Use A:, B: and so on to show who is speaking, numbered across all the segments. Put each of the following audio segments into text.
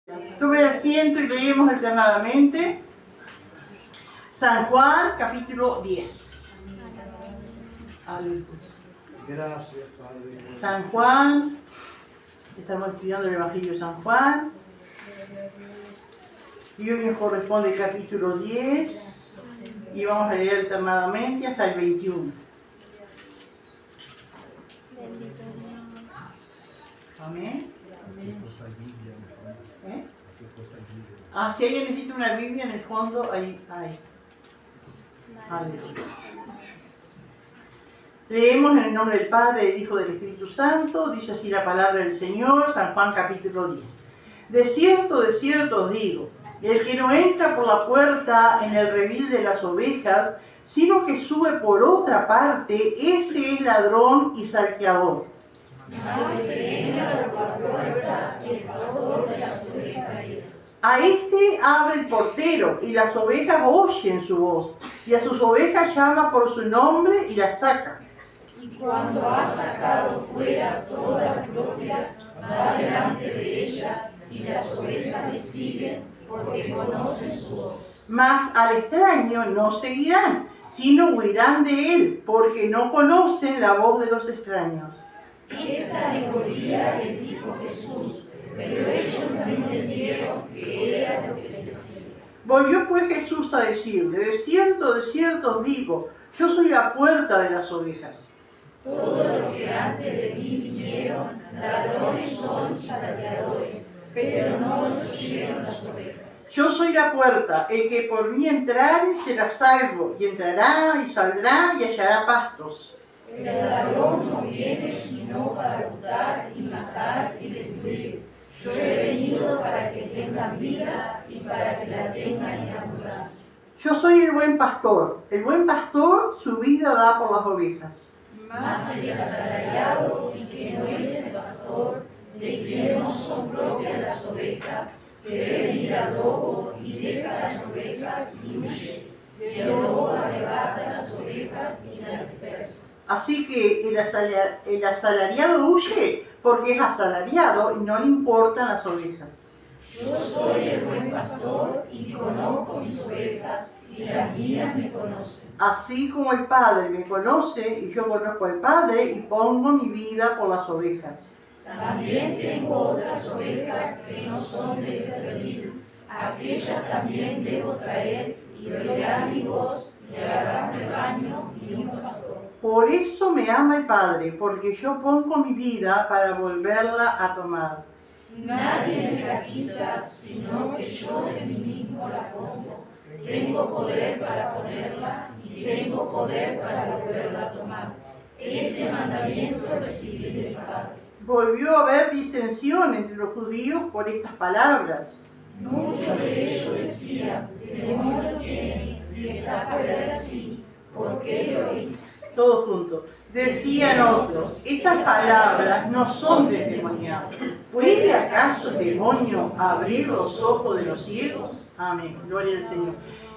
A: Tome asiento y leemos alternadamente San Juan, capítulo 10.
B: Gracias, Padre.
A: San Juan, estamos estudiando el Evangelio de San Juan. Y hoy nos corresponde el capítulo 10 y vamos a leer alternadamente hasta el 21. Amén. ¿Eh? Si alguien necesita una Biblia, en el fondo, ahí hay. Aleluya. Leemos en el nombre del Padre, del Hijo y del Espíritu Santo. Dice así la palabra del Señor, San Juan capítulo 10. De cierto os digo, el que no entra por la puerta en el redil de las ovejas, sino que sube por otra parte, ese es ladrón y salteador. A este abre el portero, y las ovejas oyen su voz, y a sus ovejas llama por su nombre y las saca.
C: Y cuando ha sacado fuera todas las propias, va delante de ellas, y las ovejas le siguen, porque conocen su voz.
A: Mas al extraño no seguirán, sino huirán de él, porque no conocen la voz de los extraños.
C: Esta alegoría les dijo Jesús, pero ellos no entendieron que era lo que les decía.
A: Volvió pues Jesús a decirle, de cierto os digo, yo soy la puerta de las ovejas.
C: Todo lo que antes de mí vinieron, ladrones son y salteadores, pero no los oyeron las ovejas.
A: Yo soy la puerta, el que por mí entrare será salvo, y entrará y saldrá y hallará pastos.
C: El ladrón no viene sino para hurtar y matar y destruir. Yo he venido para que tengan vida y para que la tengan en abundancia.
A: Yo soy el buen pastor su vida da por las ovejas.
C: Mas el asalariado y que no es el pastor, de quien no son propias las ovejas, se debe ir al lobo y deja las ovejas y huye. Y el lobo arrebata las ovejas y las dispersa.
A: Así que el asalariado huye porque es asalariado y no le importan las ovejas.
C: Yo soy el buen pastor y conozco mis ovejas y las mías me conocen.
A: Así como el Padre me conoce y yo conozco al Padre y pongo mi vida por las ovejas.
C: También tengo otras ovejas que no son de este redil. Aquellas también debo traer y oirán mi voz y harán rebaño y un pastor.
A: Por eso me ama el Padre, porque yo pongo mi vida para volverla a tomar.
C: Nadie me la quita, sino que yo de mí mismo la pongo. Tengo poder para ponerla y tengo poder para volverla a tomar. Este mandamiento recibí del Padre.
A: Volvió a haber disensión entre los judíos por estas palabras.
C: Muchos de ellos decían, demonio tiene y está fuera de sí, ¿por qué lo oís?
A: Todos juntos. Decían otros, estas palabras no son del demoniado. ¿Puede acaso el demonio abrir los ojos de los ciegos? Amén. Gloria al Señor.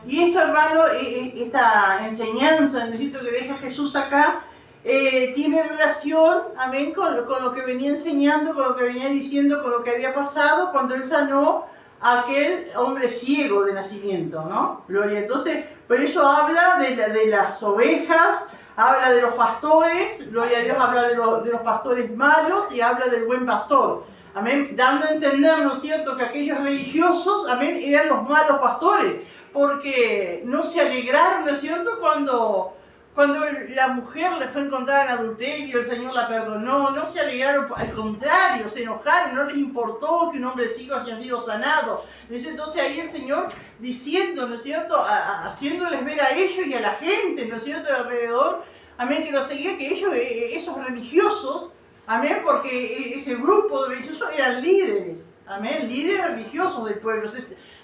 A: Y esto, hermano, esta enseñanza, necesito que deje Jesús acá, tiene relación, amén, con lo que venía enseñando, con lo que venía diciendo, con lo que había pasado cuando él sanó a aquel hombre ciego de nacimiento, ¿no? Gloria. Entonces, por eso habla de las ovejas, habla de los pastores, gloria a Dios, habla de los pastores malos y habla del buen pastor. Amén, dando a entender, ¿no es cierto?, que aquellos religiosos, amén, eran los malos pastores, porque no se alegraron, ¿no es cierto?, cuando la mujer le fue encontrada en adulterio, el Señor la perdonó, no se alegraron, al contrario, se enojaron, no les importó que un hombre ciego haya sido sanado. Entonces ahí el Señor diciendo, ¿no es cierto?, haciéndoles ver a ellos y a la gente, ¿no es cierto?, de alrededor, amén, que lo seguía, que ellos, esos religiosos, amén, porque ese grupo de religiosos eran líderes, amén, líderes religiosos del pueblo.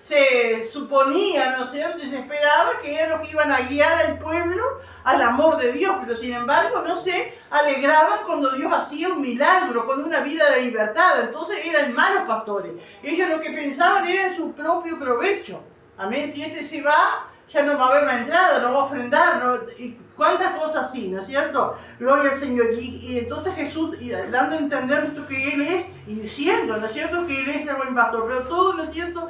A: Se suponía, ¿no es cierto?, y se esperaba que eran los que iban a guiar al pueblo al amor de Dios, pero sin embargo no se alegraban cuando Dios hacía un milagro, con una vida de libertad. Entonces eran malos pastores. Ellos lo que pensaban era en su propio provecho. Amén, si este se va, ya no va a haber una entrada, no va a ofrendar, ¿no? Y cuántas cosas así, ¿no es cierto? Gloria al Señor. Y entonces Jesús, dando a entender que Él es y diciendo, ¿no es cierto?, que Él es el buen pastor. Pero todo, ¿no es cierto?,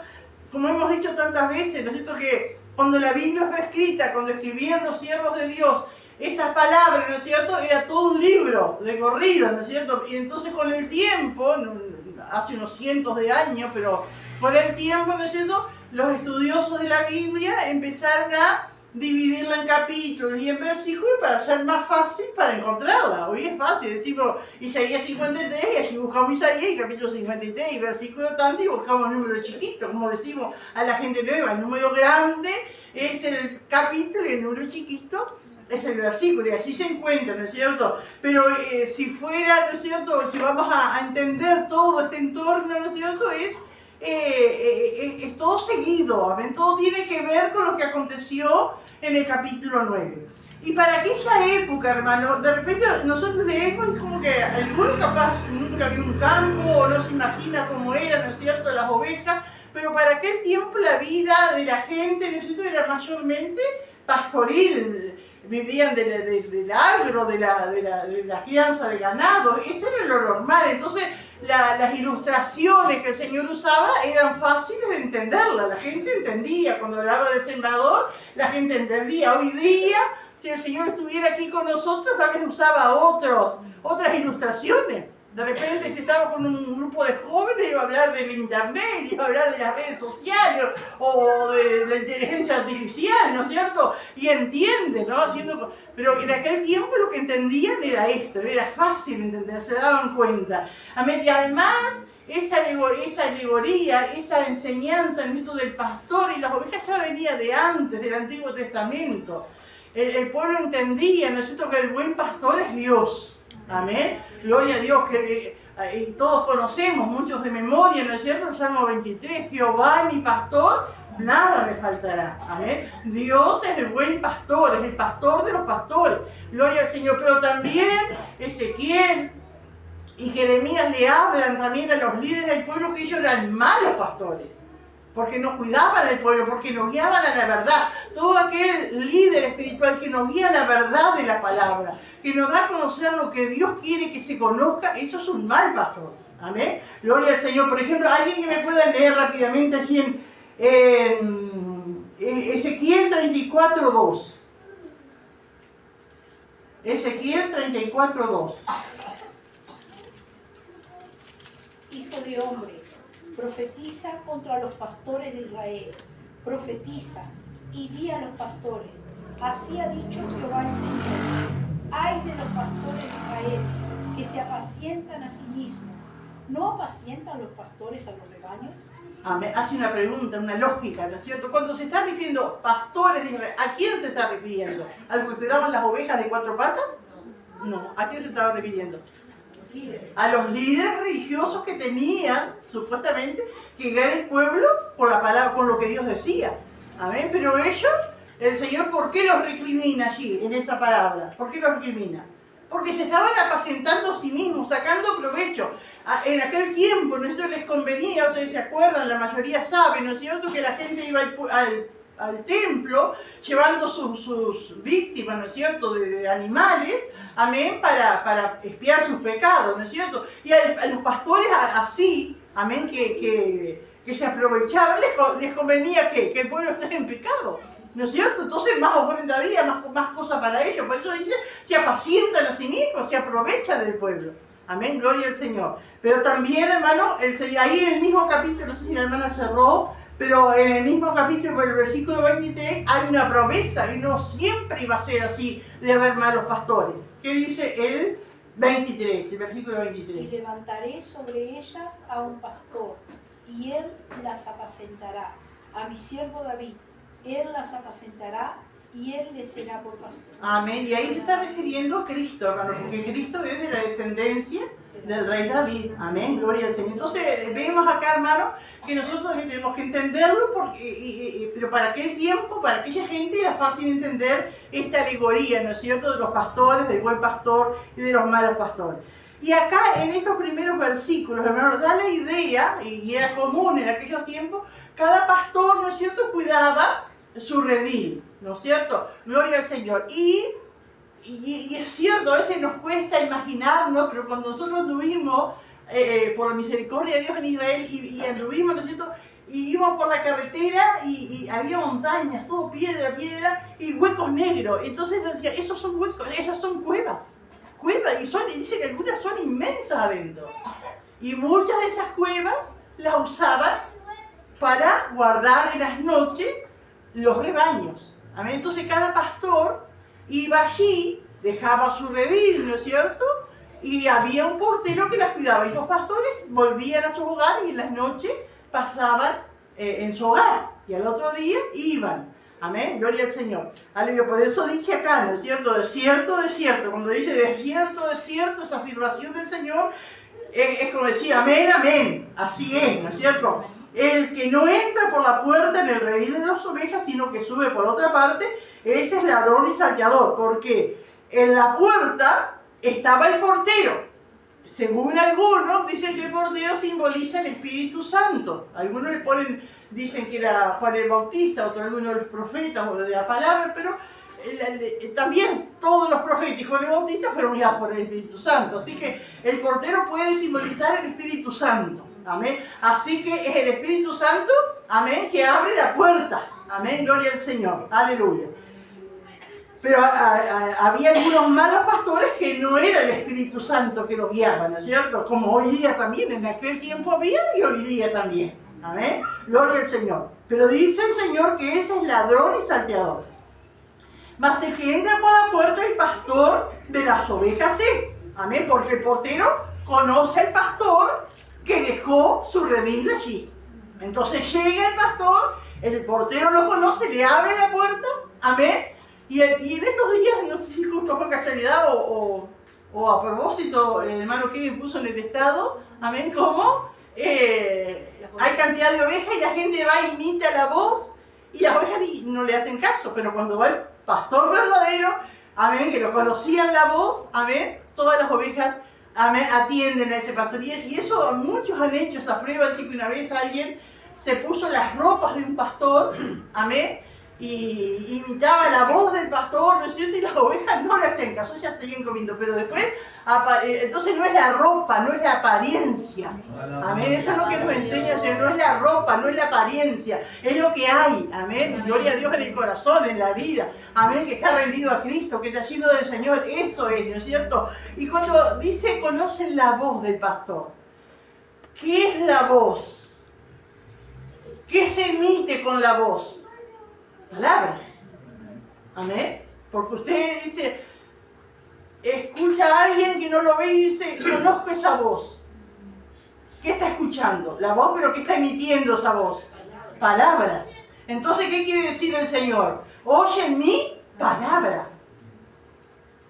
A: como hemos dicho tantas veces, ¿no es cierto?, que cuando la Biblia fue escrita, cuando escribieron los siervos de Dios estas palabras, ¿no es cierto?, era todo un libro de corrido, ¿no es cierto? Y entonces con el tiempo, hace unos cientos de años, pero con el tiempo, ¿no es cierto?, los estudiosos de la Biblia empezaron a dividirla en capítulos y en versículos para ser más fácil para encontrarla. Hoy es fácil, decimos Isaías 53 y aquí buscamos Isaías, capítulo 53 y versículo tanto y buscamos el número chiquito, como decimos a la gente nueva, el número grande es el capítulo y el número chiquito es el versículo, y así se encuentra, ¿no es cierto? Pero si fuera, ¿no es cierto?, si vamos a entender todo este entorno, ¿no es cierto?, es todo seguido, ¿amén? Todo tiene que ver con lo que aconteció en el capítulo 9. Y para aquella época, hermano, de repente nosotros leemos como que alguno capaz nunca vio un campo o no se imagina cómo era, ¿no es cierto?, las ovejas, pero para aquel tiempo la vida de la gente, ¿no es cierto?, era mayormente pastoril. Vivían del agro, de la crianza de ganado, eso era lo normal. Entonces las ilustraciones que el Señor usaba eran fáciles de entenderlas, la gente entendía. Cuando hablaba del sembrador, la gente entendía. Hoy día, si el Señor estuviera aquí con nosotros, tal vez usaba otras ilustraciones. De repente, si estaba con un grupo de jóvenes, iba a hablar del internet, iba a hablar de las redes sociales o de la inteligencia artificial, ¿no es cierto? Y entiende, ¿no? Pero en aquel tiempo lo que entendían era esto, era fácil entender, se daban cuenta. Y además, esa alegoría, esa enseñanza, el mito del pastor y las ovejas ya venía de antes, del Antiguo Testamento. El pueblo entendía, ¿no es cierto?, que el buen pastor es Dios. Amén. Gloria a Dios, que todos conocemos, muchos de memoria, ¿no es cierto? El Salmo 23, Jehová es mi pastor, nada me faltará. Amén. Dios es el buen pastor, es el pastor de los pastores. Gloria al Señor. Pero también Ezequiel y Jeremías le hablan también a los líderes del pueblo que ellos eran malos pastores, porque nos cuidaban al pueblo, porque nos guiaban a la verdad. Todo aquel líder espiritual que nos guía a la verdad de la palabra, que nos da a conocer lo que Dios quiere que se conozca, eso es un mal pastor. Amén. Gloria al Señor. Por ejemplo, alguien que me pueda leer rápidamente aquí en Ezequiel 34:2. Ezequiel 34:2.
C: Hijo de hombre, profetiza contra los pastores de Israel, profetiza y di a los pastores, así ha dicho Jehová el Señor, ay de los pastores de Israel, que se apacientan a sí mismos, ¿no apacientan los pastores a los rebaños?
A: Amén. Hace una pregunta, una lógica, ¿no es cierto? Cuando se está refiriendo pastores de Israel, ¿a quién se está refiriendo? ¿Al que cuidaban las ovejas de 4 patas? No, ¿a quién se estaba refiriendo? A los líderes religiosos que tenían, supuestamente, que guiar el pueblo por la palabra, con lo que Dios decía. Amén. Pero ellos, el Señor, ¿por qué los recrimina allí, en esa palabra? ¿Por qué los recrimina? Porque se estaban apacentando a sí mismos, sacando provecho. En aquel tiempo, ¿no es cierto?, les convenía, ustedes se acuerdan, la mayoría sabe, ¿no es cierto?, que la gente iba al templo llevando sus víctimas, ¿no es cierto?, de animales, amén, para expiar sus pecados, ¿no es cierto? Y a los pastores así, amén, que se aprovechaban, les convenía que el pueblo esté en pecado, ¿no es cierto? Entonces más ofrenda había, más cosas para ellos. Por eso dice, se apacientan a sí mismos, se aprovechan del pueblo. Amén, gloria al Señor. Pero también, hermano, ahí en el mismo capítulo, no sé si la hermana cerró, pero en el mismo capítulo, por el versículo 23, hay una promesa, y no siempre iba a ser así de haber malos pastores. ¿Qué dice el 23, el versículo 23?
C: Y levantaré sobre ellas a un pastor, y él las apacentará, a mi siervo David, él las apacentará, y él les será por pastor.
A: Amén, y ahí se está refiriendo a Cristo, hermano, porque Cristo es de la descendencia del rey David. Amén, gloria al Señor. Entonces vemos acá, hermano, que nosotros tenemos que entenderlo, pero para aquel tiempo, para aquella gente era fácil entender esta alegoría, ¿no es cierto?, de los pastores, del buen pastor y de los malos pastores. Y acá en estos primeros versículos, hermano, da la idea, y era común en aquellos tiempos, cada pastor, ¿no es cierto?, cuidaba su redil, ¿no es cierto? Gloria al Señor. Y es cierto, a veces nos cuesta imaginarnos, pero cuando nosotros tuvimos por la misericordia de Dios en Israel, y anduvimos, ¿no es cierto? Y íbamos por la carretera y había montañas, todo piedra, y huecos negros. Entonces nos decía, esos son huecos, esas son cuevas, y dice que algunas son inmensas adentro. Y muchas de esas cuevas las usaban para guardar en las noches los rebaños. Amén. Entonces cada pastor iba allí, dejaba su redil, ¿no es cierto? Y había un portero que las cuidaba. Y los pastores volvían a su hogar y en las noches pasaban en su hogar. Y al otro día iban. Amén. Gloria al Señor. Aleluya. Por eso dice acá, ¿no es cierto? Desierto, desierto. Cuando dice desierto, desierto, esa afirmación del Señor, es como decir amén, amén. Así es, ¿no es cierto? El que no entra por la puerta en el redil de las ovejas, sino que sube por otra parte, ese es ladrón y salteador. Porque en la puerta estaba el portero. Según algunos, dicen que el portero simboliza el Espíritu Santo. Algunos le ponen, dicen que era Juan el Bautista, otros algunos de los profetas o de la palabra, pero también todos los profetas y Juan el Bautista fueron guiados por el Espíritu Santo. Así que el portero puede simbolizar el Espíritu Santo. Amén. Así que es el Espíritu Santo, amén, que abre la puerta. Amén. Gloria al Señor. Aleluya. Pero había algunos malos pastores que no era el Espíritu Santo que los guiaba, ¿no es cierto? Como hoy día también, en aquel tiempo había y hoy día también. Amén. Gloria al Señor. Pero dice el Señor que ese es ladrón y salteador. Mas el que entra por la puerta, el pastor de las ovejas es. Amén. Porque el portero conoce al pastor que dejó su redil allí. Entonces llega el pastor, el portero lo conoce, le abre la puerta. Amén. Y en estos días, no sé si justo fue casualidad o a propósito, el hermano Kevin puso en el estado, amén, como hay cantidad de ovejas y la gente va e imita la voz y las ovejas no le hacen caso, pero cuando va el pastor verdadero, amén, que lo conocían la voz, amén, todas las ovejas, amén, atienden a ese pastor. Y eso muchos han hecho esa prueba, así que una vez alguien se puso las ropas de un pastor, amén, y imitaba la voz del pastor, ¿no es cierto? Y las ovejas no le hacían caso, ya seguían comiendo, pero después, entonces no es la ropa, no es la apariencia. Amén, eso es lo que nos enseña el Señor, no es la ropa, no es la apariencia, es lo que hay, amén, gloria a Dios en el corazón, en la vida, amén, que está rendido a Cristo, que está lleno del Señor, eso es, ¿no es cierto? Y cuando dice, conocen la voz del pastor, ¿qué es la voz? ¿Qué se emite con la voz? Palabras. Amén. Porque usted dice, escucha a alguien que no lo ve y dice, conozco esa voz. ¿Qué está escuchando? La voz, pero ¿qué está emitiendo esa voz? Palabras. Entonces, ¿qué quiere decir el Señor? Oyen mi palabra.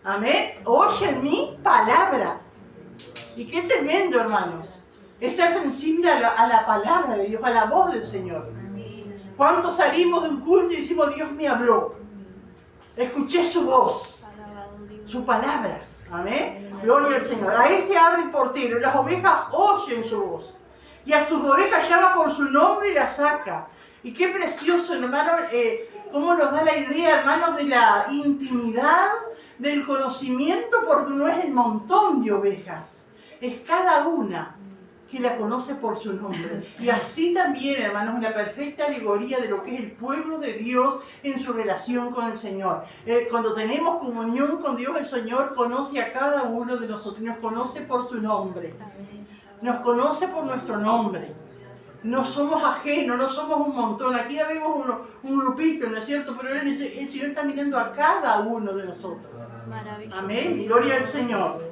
A: Amén. Oyen mi palabra. Y qué tremendo, hermanos. Es ser sensible a la palabra de Dios, a la voz del Señor. ¿Cuántos salimos de un culto y decimos, Dios me habló? Escuché su voz, su palabra. Amén. Gloria al Señor. A este abre el portero y las ovejas oyen su voz. Y a sus ovejas llama por su nombre y las saca. Y qué precioso, hermano, cómo nos da la idea, hermanos, de la intimidad, del conocimiento, porque no es el montón de ovejas, es cada una que la conoce por su nombre. Y así también, hermanos, una perfecta alegoría de lo que es el pueblo de Dios en su relación con el Señor. Cuando tenemos comunión con Dios, el Señor conoce a cada uno de nosotros, nos conoce por su nombre, nos conoce por nuestro nombre. No somos ajenos, no somos un montón. Aquí ya vemos un grupito, ¿no es cierto? Pero el Señor está mirando a cada uno de nosotros. Amén. Gloria al Señor.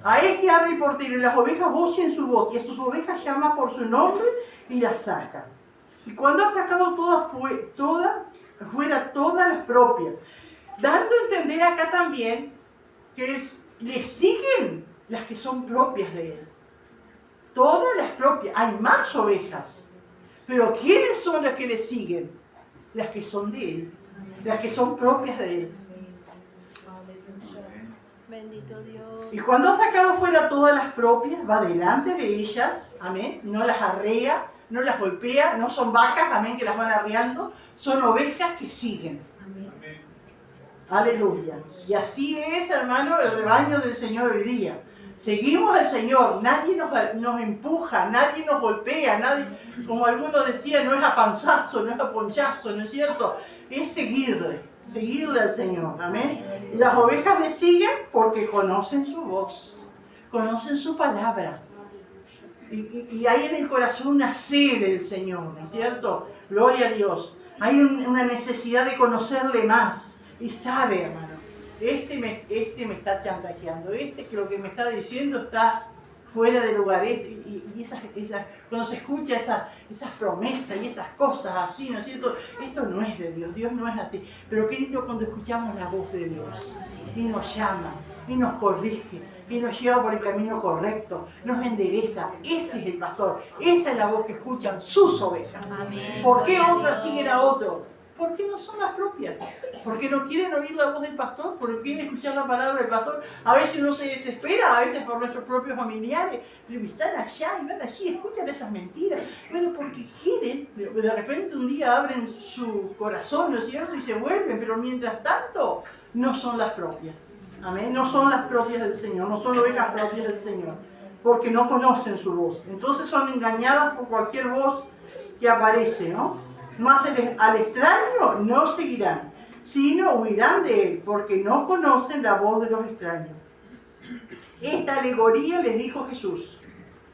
A: A este abre el portero y las ovejas oyen su voz, y a sus ovejas llama por su nombre y las saca. Y cuando ha sacado fuera todas las propias, dando a entender acá también que le siguen las que son propias de él. Todas las propias, hay más ovejas, pero ¿quiénes son las que le siguen? Las que son de él, las que son propias de él.
C: Bendito Dios.
A: Y cuando ha sacado fuera todas las propias, va delante de ellas, amén, no las arrea, no las golpea, no son vacas, amén, que las van arreando, son ovejas que siguen. Amén. Aleluya. Y así es, hermano, el rebaño del Señor hoy día. Seguimos al Señor, nadie nos empuja, nadie nos golpea, nadie, como algunos decían, no es a panzazo, no es a ponchazo, ¿no es cierto? Es seguirle al Señor, amén. Y las ovejas le siguen porque conocen su voz, conocen su palabra. Y hay en el corazón una sed del Señor, ¿no es cierto? Gloria a Dios. Hay una necesidad de conocerle más. Y sabe, hermano, este me está chantajeando, que lo que me está diciendo está fuera de lugar. Cuando se escucha esas promesas y esas cosas así, ¿no es cierto? Esto no es de Dios, Dios no es así. Pero qué lindo cuando escuchamos la voz de Dios y nos llama, y nos corrige, y nos lleva por el camino correcto, nos endereza. Ese es el pastor, esa es la voz que escuchan sus ovejas.
C: Amén.
A: ¿Por qué otras siguen a otros? Porque no son las propias, porque no quieren oír la voz del pastor, porque no quieren escuchar la palabra del pastor. A veces uno se desespera, a veces por nuestros propios familiares, pero están allá y van allí, escuchan esas mentiras. Bueno, porque quieren, de repente un día abren su corazón, ¿no es cierto? Y se vuelven, pero mientras tanto no son las propias. Amén, no son las propias del Señor, no son ovejas propias del Señor, porque no conocen su voz. Entonces son engañadas por cualquier voz que aparece, ¿no? Mas al extraño no seguirán, sino huirán de él, porque no conocen la voz de los extraños. Esta alegoría les dijo Jesús.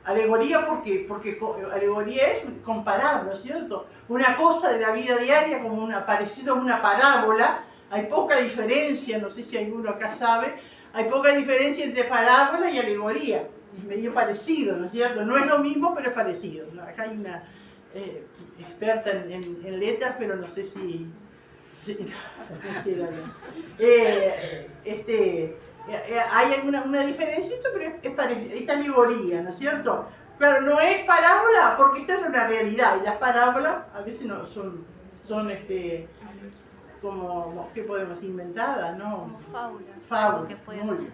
A: Alegoría, ¿por qué? Porque alegoría es comparar, ¿no es cierto? Una cosa de la vida diaria como parecido a una parábola. Hay poca diferencia, no sé si alguno acá sabe, hay poca diferencia entre parábola y alegoría. Es medio parecido, ¿no es cierto? No es lo mismo, pero es parecido, ¿no? Acá hay una experta en letras, pero no sé si hay alguna diferencia, pero es parecida, esta alegoría, ¿no es cierto? Claro, no es parábola porque esta es una realidad, y las parábolas a veces no son como, ¿qué podemos? Inventadas, ¿no? Fábulas. Muy bien.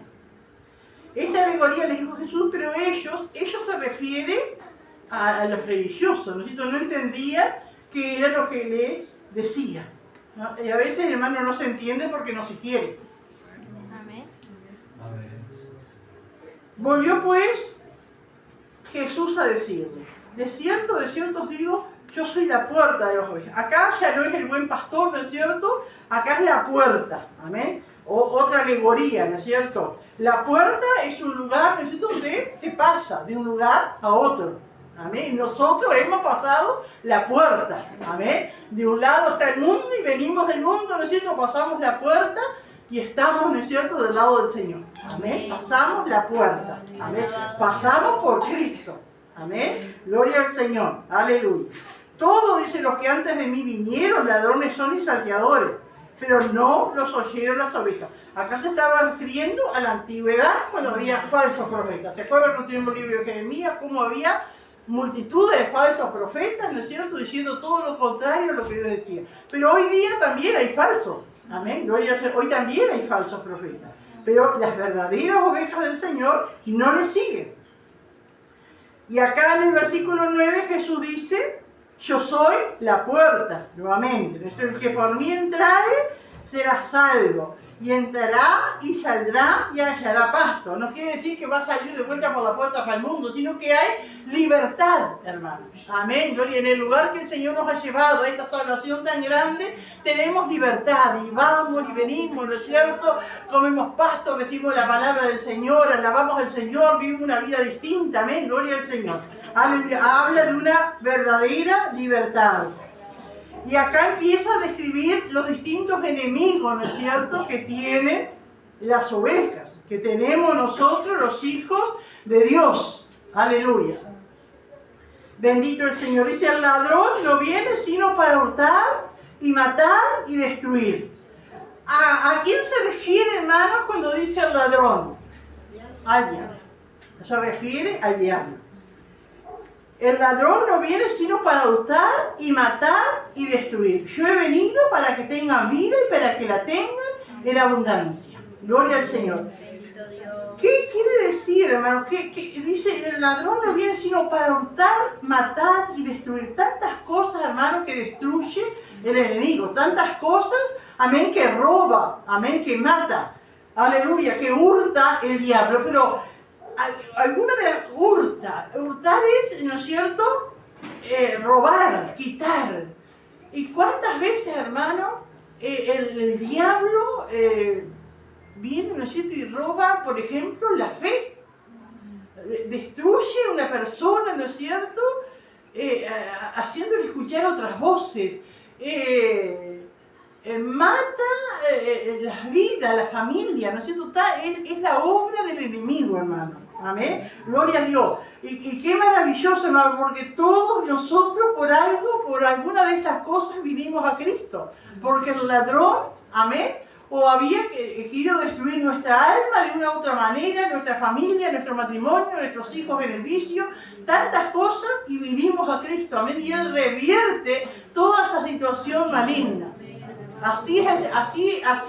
A: Esa alegoría les dijo Jesús, pero ellos se refieren a los religiosos, ¿no es cierto? No entendían qué era lo que les decía, ¿no? Y a veces, hermano, no se entiende porque no se quiere.
C: Amén.
A: Volvió pues Jesús a decirle, de cierto os digo, yo soy la puerta de las ovejas. Acá ya no es el buen pastor, ¿no es cierto? Acá es la puerta, amén. Otra alegoría, ¿no es cierto? La puerta es un lugar, ¿no es cierto?, donde se pasa de un lugar a otro, amén. Nosotros hemos pasado la puerta, amén. De un lado está el mundo y venimos del mundo, ¿no es cierto? Pasamos la puerta y estamos, ¿no es cierto?, del lado del Señor, amén. Pasamos la puerta, amén. Pasamos por Cristo, amén. Gloria al Señor, aleluya. Todos, dicen, los que antes de mí vinieron, ladrones son y salteadores, pero no los oyeron las ovejas. Acá se estaba refiriendo a la antigüedad, cuando había falsos profetas. ¿Se acuerdan cuando tuvimos el libro de Jeremías, cómo había multitudes de falsos profetas, ¿no es cierto?, diciendo todo lo contrario a lo que Dios decía. Pero hoy día también hay falsos, amén. Hoy también hay falsos profetas, pero las verdaderas ovejas del Señor no le siguen. Y acá en el versículo 9 Jesús dice, yo soy la puerta, nuevamente. El que por mí entrare será salvo, y entrará y saldrá y hallará pasto. No quiere decir que va a salir de vuelta por la puerta para el mundo, sino que hay libertad, hermanos. Amén. Y en el lugar que el Señor nos ha llevado a esta salvación tan grande, tenemos libertad. Y vamos y venimos, ¿no es cierto? Comemos pasto, decimos la palabra del Señor, alabamos al Señor, vivimos una vida distinta. Amén. Gloria al Señor. Habla de una verdadera libertad. Y acá empieza a describir los distintos enemigos, ¿no es cierto?, que tienen las ovejas, que tenemos nosotros, los hijos de Dios. Aleluya. Bendito el Señor. Dice, el ladrón no viene sino para hurtar y matar y destruir. ¿A quién se refiere, hermanos, cuando dice el ladrón? Al diablo. Se refiere al diablo. El ladrón no viene sino para hurtar y matar y destruir. Yo he venido para que tengan vida y para que la tengan en abundancia. Gloria al Señor. ¿Qué quiere decir, hermanos? ¿Qué dice? El ladrón no viene sino para hurtar, matar y destruir. Tantas cosas, hermanos, que destruye el enemigo. Tantas cosas, amén, que roba, amén, que mata. Aleluya, que hurta el diablo. Pero alguna de las hurtar es, ¿no es cierto? Robar, quitar. ¿Y cuántas veces, hermano, el diablo viene, ¿no es cierto? Y roba, por ejemplo, la fe. Destruye a una persona, ¿no es cierto? Haciéndole escuchar otras voces. Mata las vidas, la familia, ¿no es cierto? Es la obra del enemigo, hermano. Amén. Gloria a Dios. Y qué maravilloso, hermano, porque todos nosotros por alguna de estas cosas vinimos a Cristo. Porque el ladrón, amén, o había querido destruir nuestra alma de una u otra manera, nuestra familia, nuestro matrimonio, nuestros hijos en el vicio, tantas cosas, y vinimos a Cristo, amén. Y Él revierte toda esa situación maligna. Así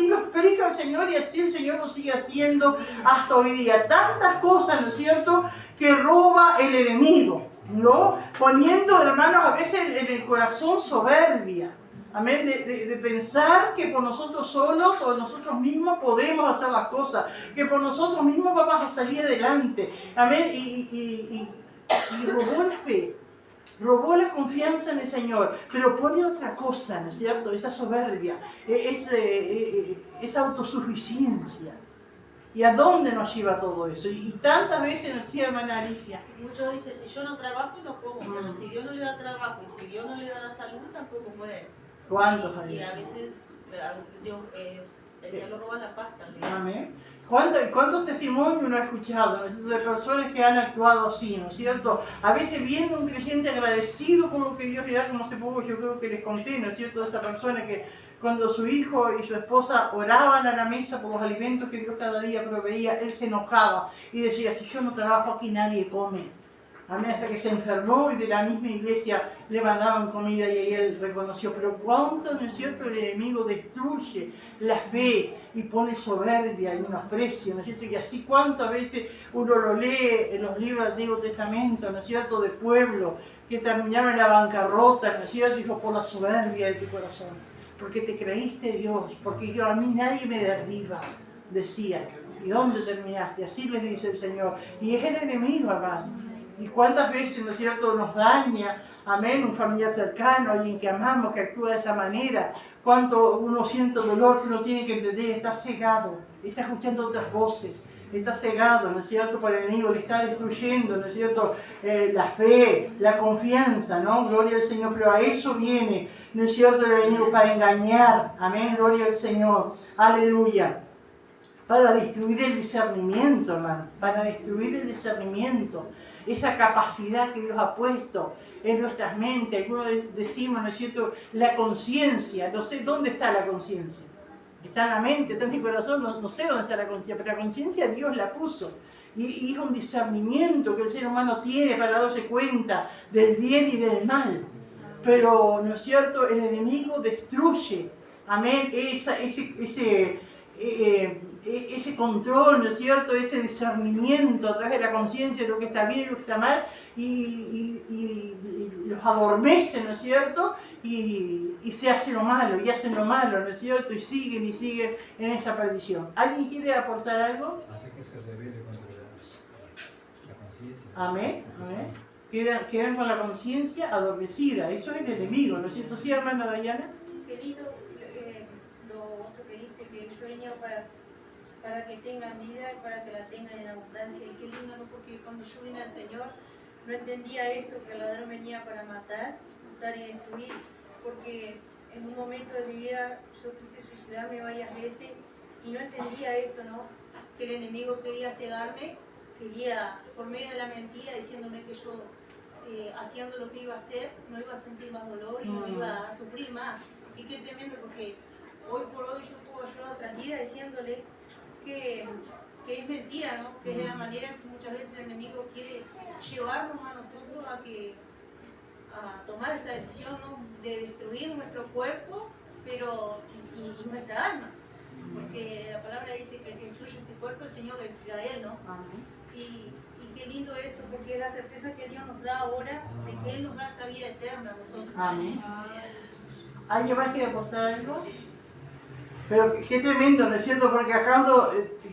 A: lo explica el Señor y así el Señor lo sigue haciendo hasta hoy día. Tantas cosas, ¿no es cierto?, que roba el enemigo, ¿no? Poniendo, hermanos, a veces en el corazón soberbia. Amén, de pensar que por nosotros solos o nosotros mismos podemos hacer las cosas, que por nosotros mismos vamos a salir adelante. Amén, y robó la fe. Robó la confianza en el Señor, pero pone otra cosa, ¿no es cierto? Esa soberbia, esa autosuficiencia. ¿Y a dónde nos lleva todo eso? Y tantas veces nos decía hermana Alicia.
D: Muchos dicen, si yo no trabajo, no como, pero si Dios no le da trabajo y si Dios no le da la salud, tampoco puede.
A: ¿Cuántos
D: Y
A: hay?
D: a veces Dios, el diablo roba la paz también.
A: Amén. ¿Cuántos testimonios uno ha escuchado, ¿no es cierto?, de personas que han actuado así, ¿no es cierto? A veces viendo un creyente agradecido por lo que Dios le da, como hace poco yo creo que les conté, ¿no es cierto?, de esa persona que cuando su hijo y su esposa oraban a la mesa por los alimentos que Dios cada día proveía, él se enojaba y decía, si yo no trabajo aquí nadie come. Amén, hasta que se enfermó y de la misma iglesia le mandaban comida y ahí él reconoció. Pero cuánto, ¿no es cierto?, el enemigo destruye la fe y pone soberbia y menosprecio, ¿no es cierto? Y así cuántas veces uno lo lee en los libros del Antiguo Testamento, ¿no es cierto?, de pueblo que terminaban en la bancarrota, ¿no es cierto?, dijo, por la soberbia de tu corazón, porque te creíste Dios, porque a mí nadie me derriba, decía. ¿Y dónde terminaste? Así les dice el Señor. Y es el enemigo, además. Y cuántas veces, ¿no es cierto?, nos daña, amén, un familiar cercano, alguien que amamos, que actúa de esa manera. Cuánto uno siente dolor que uno tiene que entender, está cegado, está escuchando otras voces, está cegado, ¿no es cierto?, por el enemigo, le está destruyendo, ¿no es cierto?, la fe, la confianza, ¿no? Gloria al Señor, pero a eso viene, ¿no es cierto?, el enemigo para engañar, amén, gloria al Señor, aleluya. Para destruir el discernimiento, hermano, para destruir el discernimiento, esa capacidad que Dios ha puesto en nuestras mentes. Algunos decimos, ¿no es cierto?, la conciencia. No sé dónde está la conciencia. Está en la mente, está en mi corazón, no sé dónde está la conciencia, pero la conciencia Dios la puso. Y es un discernimiento que el ser humano tiene para darse cuenta del bien y del mal. Pero, ¿no es cierto?, el enemigo destruye, amén, ese control, ¿no es cierto?, ese discernimiento a través de la conciencia de lo que está bien y lo que está mal, y los adormece, ¿no es cierto?, y se hace lo malo, y hacen lo malo, ¿no es cierto?, y siguen en esa perdición. ¿Alguien quiere aportar algo?
B: Hace que se revele contra la conciencia.
A: Amén, amén. Quedan con la conciencia adormecida, eso es el enemigo, ¿no es cierto? ¿Sí, hermana Dayana?
E: Qué lindo lo otro que dice, que sueña para que tengan vida y para que la tengan en abundancia. Y qué lindo, ¿no? Porque cuando yo vine al Señor no entendía esto, que el ladrón venía para matar, hurtar y destruir, porque en un momento de mi vida yo quise suicidarme varias veces y no entendía esto, ¿no?, que el enemigo quería cegarme, quería, por medio de la mentira, diciéndome que yo haciendo lo que iba a hacer no iba a sentir más dolor y no iba a sufrir más. Y qué tremendo, porque hoy por hoy yo puedo ayudar a otras vidas diciéndole que es mentira, ¿no?, que es de la manera en que muchas veces el enemigo quiere llevarnos a nosotros a tomar esa decisión, ¿no?, de destruir nuestro cuerpo, pero y nuestra alma, porque la palabra dice que el que destruye este cuerpo el Señor lo destruirá a él, ¿no? Y qué lindo eso, porque es la certeza que Dios nos da ahora de que Él nos da esa vida eterna a nosotros.
A: Amén. ¿Alguien más quiere aportar algo? Pero qué tremendo, ¿no es cierto? Porque acá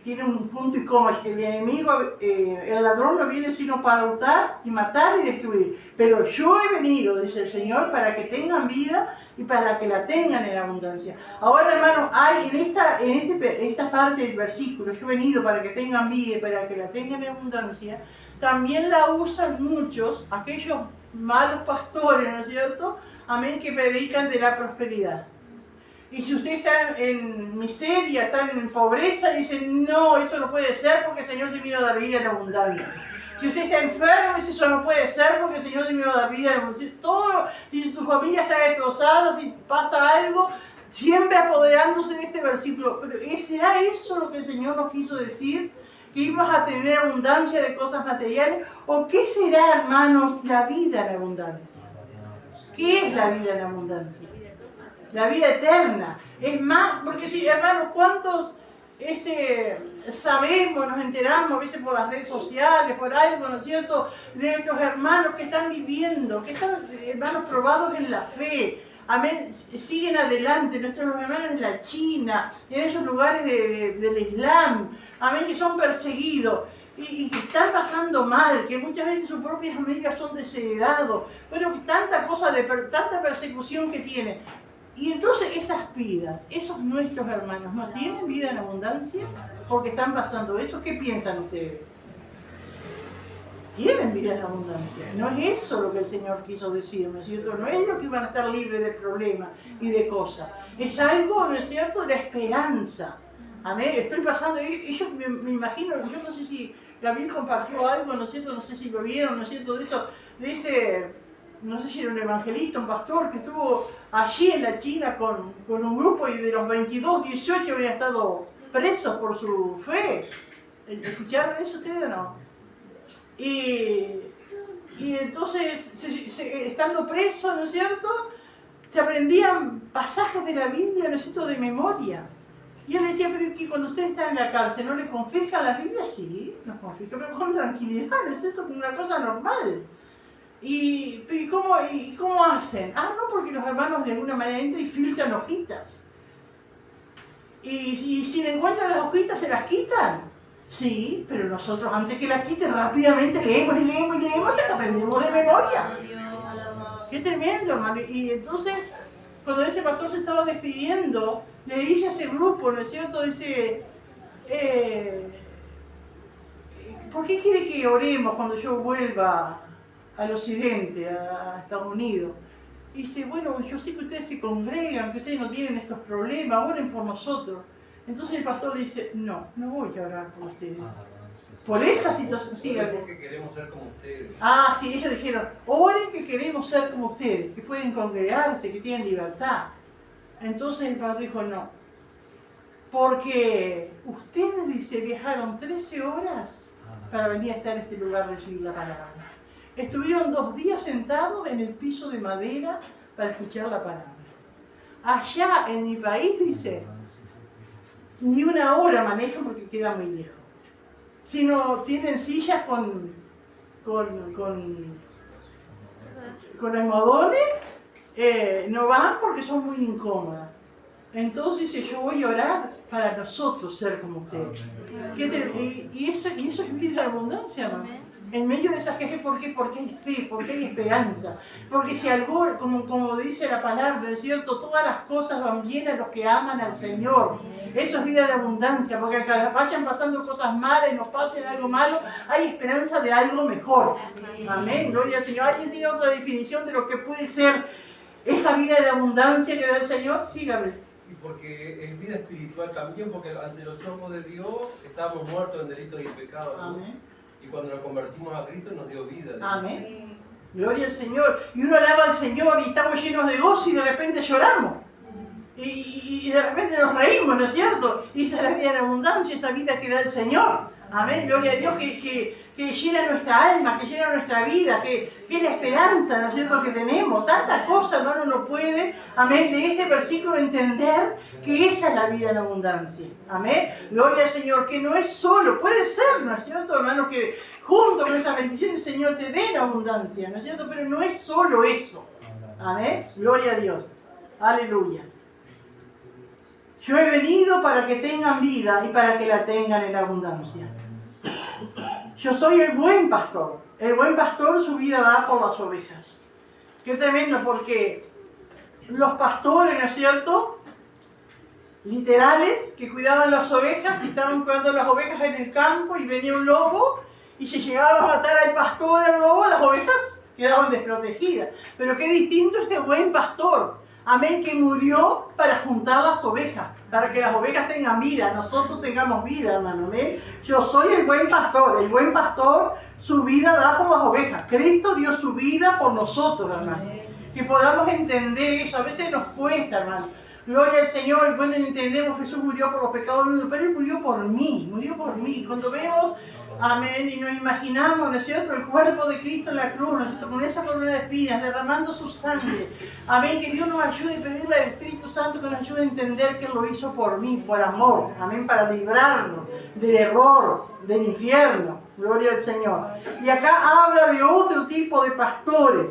A: tiene un punto y coma. El enemigo, el ladrón no viene sino para hurtar y matar y destruir. Pero yo he venido, dice el Señor, para que tengan vida y para que la tengan en abundancia. Ahora, hermanos, hay en esta parte del versículo, yo he venido para que tengan vida y para que la tengan en abundancia, también la usan muchos, aquellos malos pastores, ¿no es cierto? Amén, que predican de la prosperidad. Y si usted está en miseria, está en pobreza, dice, no, eso no puede ser porque el Señor te vino a dar vida en abundancia. Si usted está enfermo, dice, eso no puede ser porque el Señor te vino a dar vida en abundancia. Todo, si tu familia está destrozada, si pasa algo, siempre apoderándose de este versículo. Pero ¿será eso lo que el Señor nos quiso decir? ¿Que ibas a tener abundancia de cosas materiales? ¿O qué será, hermanos, la vida en abundancia? ¿Qué es la vida en abundancia? La vida eterna. Es más, porque si, hermanos, ¿cuántos sabemos, nos enteramos a veces por las redes sociales, por algo, ¿no es cierto? De nuestros hermanos que están viviendo, que están, hermanos, probados en la fe. Amén, siguen adelante, nuestros hermanos en la China, en esos lugares del Islam, amén, que son perseguidos y que están pasando mal, que muchas veces sus propias amigas son desheredados, bueno, tanta cosa, tanta persecución que tienen. Y entonces esas vidas, esos nuestros hermanos, ¿no tienen vida en abundancia? Porque están pasando eso. ¿Qué piensan ustedes? Tienen vida en abundancia. No es eso lo que el Señor quiso decir, ¿no es cierto? No es lo que van a estar libres de problemas y de cosas. Es algo, ¿no es cierto?, de la esperanza. Amén. Estoy pasando, ellos me imagino, yo no sé si Gabriel compartió algo, ¿no es cierto? No sé si lo vieron, ¿no es cierto? De eso, de ese, no sé si era un evangelista, un pastor que estuvo allí en la China con un grupo y de los 22, 18 habían estado presos por su fe. ¿Escucharon eso ustedes o no? Y entonces, estando preso, ¿no es cierto?, se aprendían pasajes de la Biblia, ¿no es cierto?, de memoria. Y él decía, pero es que cuando ustedes están en la cárcel, ¿no les confiscan la Biblia? Sí, nos confiscan, pero con tranquilidad, ¿no es cierto?, como una cosa normal. ¿Y cómo hacen? Ah, no, porque los hermanos de alguna manera entran y filtran hojitas. Y si le encuentran las hojitas, ¿se las quitan? Sí, pero nosotros antes que las quiten rápidamente leemos y leemos y leemos hasta que aprendemos de memoria. Qué tremendo, hermano. Y entonces, cuando ese pastor se estaba despidiendo, le dice a ese grupo, ¿no es cierto? Dice, ¿por qué quiere que oremos cuando yo vuelva al occidente, a Estados Unidos? Y dice, bueno, yo sé que ustedes se congregan, que ustedes no tienen estos problemas, oren por nosotros. Entonces el pastor le dice, no voy a orar por ustedes. Por esa situación, sí,
F: porque queremos ser como ustedes.
A: Ah, sí, ellos dijeron, oren que queremos ser como ustedes, que pueden congregarse, que tienen libertad. Entonces el pastor dijo, no, porque ustedes, dice, viajaron 13 horas para venir a estar en este lugar a recibir la palabra. Estuvieron 2 días sentados en el piso de madera para escuchar la palabra. Allá en mi país, dice, ni 1 hora manejan porque queda muy lejos. Sino tienen sillas con almohadones, no van porque son muy incómodas. Entonces yo voy a orar para nosotros ser como ustedes. Y eso es vida de abundancia, ¿no? En medio de esas quejas, ¿por qué? Porque hay fe, porque hay esperanza. Porque si algo, como dice la palabra, ¿no es cierto?, todas las cosas van bien a los que aman al Señor. Eso es vida de abundancia, porque acá vayan pasando cosas malas y nos pasen algo malo, hay esperanza de algo mejor. Amén, gloria al Señor. ¿Alguien tiene otra definición de lo que puede ser esa vida de abundancia que da el Señor? Sí, Gabriel.
F: Y porque es vida espiritual también, porque ante los ojos de Dios estábamos muertos en delitos y pecados, ¿no?
A: Amén.
F: Y cuando nos convertimos a Cristo nos dio vida.
A: Amén. Gloria al Señor. Y uno alaba al Señor y estamos llenos de gozo y de repente lloramos. Y de repente nos reímos, ¿no es cierto? Y esa es la vida en abundancia, esa vida que da el Señor. Amén. Gloria a Dios que llena nuestra alma, que llena nuestra vida, que es la esperanza, ¿no es cierto?, que tenemos. Tantas cosas, hermano, no puede, amén, de este versículo entender que esa es la vida en abundancia. Amén. Gloria al Señor, que no es solo, puede ser, ¿no es cierto, hermano?, que junto con esas bendiciones el Señor te dé en abundancia, ¿no es cierto? Pero no es solo eso. Amén. Gloria a Dios. Aleluya. Yo he venido para que tengan vida y para que la tengan en abundancia. Yo soy el buen pastor. El buen pastor su vida da por las ovejas. Qué tremendo, porque los pastores, ¿no es cierto?, literales, que cuidaban las ovejas y estaban cuidando las ovejas en el campo y venía un lobo y si llegaba a matar al pastor, al lobo, las ovejas quedaban desprotegidas. Pero qué distinto este buen pastor, amén, que murió para juntar las ovejas, para que las ovejas tengan vida, nosotros tengamos vida, hermano, amén. Yo soy el buen pastor su vida da por las ovejas. Cristo dio su vida por nosotros, hermano. Que podamos entender eso, a veces nos cuesta, hermano. Gloria al Señor, bueno, entendemos que Jesús murió por los pecados del mundo, pero Él murió por mí, murió por mí. Cuando vemos, amén, y nos imaginamos, ¿no es cierto?, el cuerpo de Cristo en la cruz, ¿no es cierto?, con esa corona de espinas, derramando su sangre. Amén, que Dios nos ayude a pedirle al Espíritu Santo que nos ayude a entender que Él lo hizo por mí, por amor, amén, para librarnos del error, del infierno. Gloria al Señor. Y acá habla de otro tipo de pastores.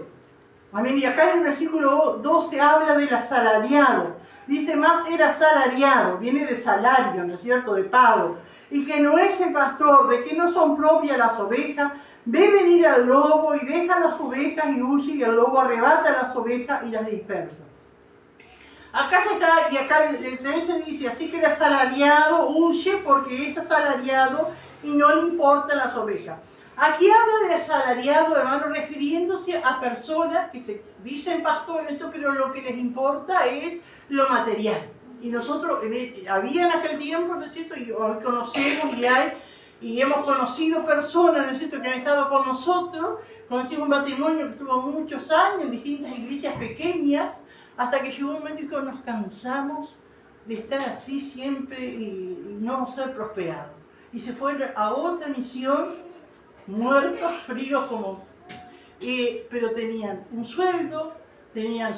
A: Amén, y acá en el versículo 12 habla del asalariado. Dice, más era asalariado, viene de salario, ¿no es cierto?, de pago. Y que no es el pastor, de que no son propias las ovejas, ve venir al lobo y deja las ovejas y huye, y el lobo arrebata las ovejas y las dispersa. Acá se está, y acá el 13 dice, así que el asalariado huye porque es asalariado y no le importan las ovejas. Aquí habla de asalariado, hermano, refiriéndose a personas que se dicen pastores, pero lo que les importa es lo material. Y nosotros, había en aquel tiempo, ¿no es cierto?, y hoy conocemos y hemos conocido personas, ¿no es cierto?, que han estado con nosotros. Conocimos un matrimonio que estuvo muchos años en distintas iglesias pequeñas, hasta que llegó un momento en que nos cansamos de estar así siempre y no ser prosperados. Y se fueron a otra misión, muertos, fríos como... pero tenían un sueldo, tenían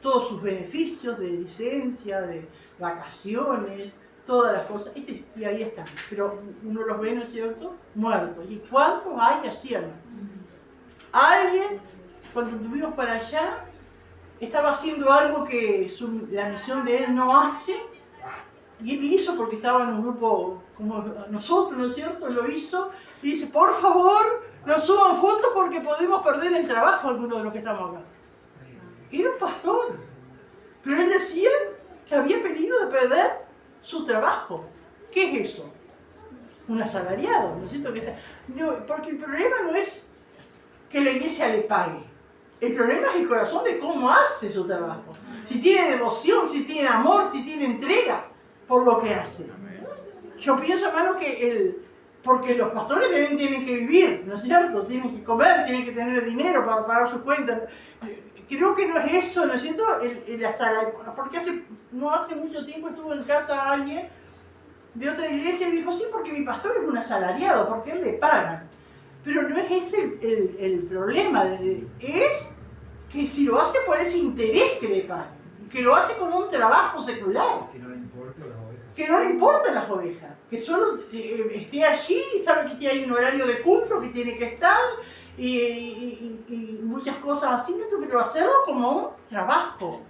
A: todos sus beneficios de licencia, de vacaciones, todas las cosas, y ahí están. Pero uno los ve, ¿no es cierto?, muertos. ¿Y cuántos hay así, hermano? Alguien, cuando estuvimos para allá, estaba haciendo algo que la misión de él no hace, y él hizo porque estaba en un grupo como nosotros, ¿no es cierto? Lo hizo, y dice, por favor, no suban fotos porque podemos perder el trabajo algunos de los que estamos acá. Era un pastor, pero él decía que había peligro de perder su trabajo. ¿Qué es eso? Un asalariado, ¿no es cierto? Porque el problema no es que la iglesia le pague. El problema es el corazón de cómo hace su trabajo. Si tiene devoción, si tiene amor, si tiene entrega por lo que hace. Yo pienso, hermano, porque los pastores tienen que vivir, ¿no es cierto? Tienen que comer, tienen que tener dinero para pagar sus cuentas. Creo que no es eso, ¿no es cierto? Porque no hace mucho tiempo estuvo en casa alguien de otra iglesia y dijo, sí, porque mi pastor es un asalariado, porque él le pagan. Pero no es ese el problema, es que si lo hace por ese interés que le pagan, que lo hace como un trabajo secular.
B: Que no le importen las ovejas.
A: Que no le importan las ovejas, que solo esté allí, sabe que hay un horario de culto, que tiene que estar, y muchas cosas así, pero hacerlo como un trabajo,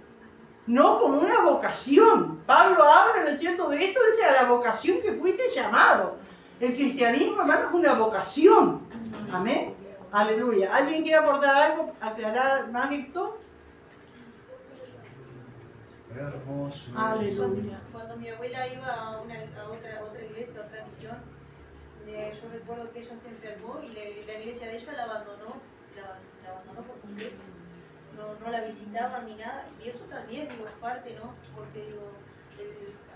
A: no como una vocación. Pablo habla, ¿no es cierto?, de esto, dice, a la vocación que fuiste llamado. El cristianismo, hermano, es una vocación. Amén. Aleluya. ¿Alguien quiere aportar algo, aclarar más esto?
B: Hermoso.
A: Aleluya.
E: Cuando mi abuela iba a otra iglesia, a otra misión, yo recuerdo que ella se enfermó y la iglesia de ella la abandonó por completo. No la visitaban ni nada, y eso también, digo, es parte, ¿no? Porque, digo,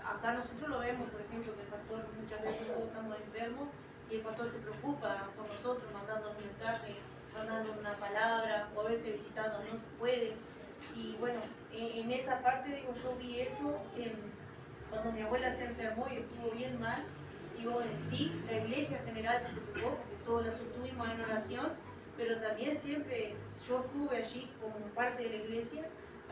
E: acá nosotros lo vemos, por ejemplo, que el pastor, muchas veces nosotros estamos enfermos y el pastor se preocupa por nosotros, mandándonos mensajes, mandándonos una palabra, o a veces visitándonos, no se puede. Y bueno, en esa parte, digo, yo vi eso cuando mi abuela se enfermó y estuvo bien mal. Digo, en sí, la iglesia en general se preocupó, porque todos la sostuvimos en oración, pero también siempre yo estuve allí como parte de la iglesia,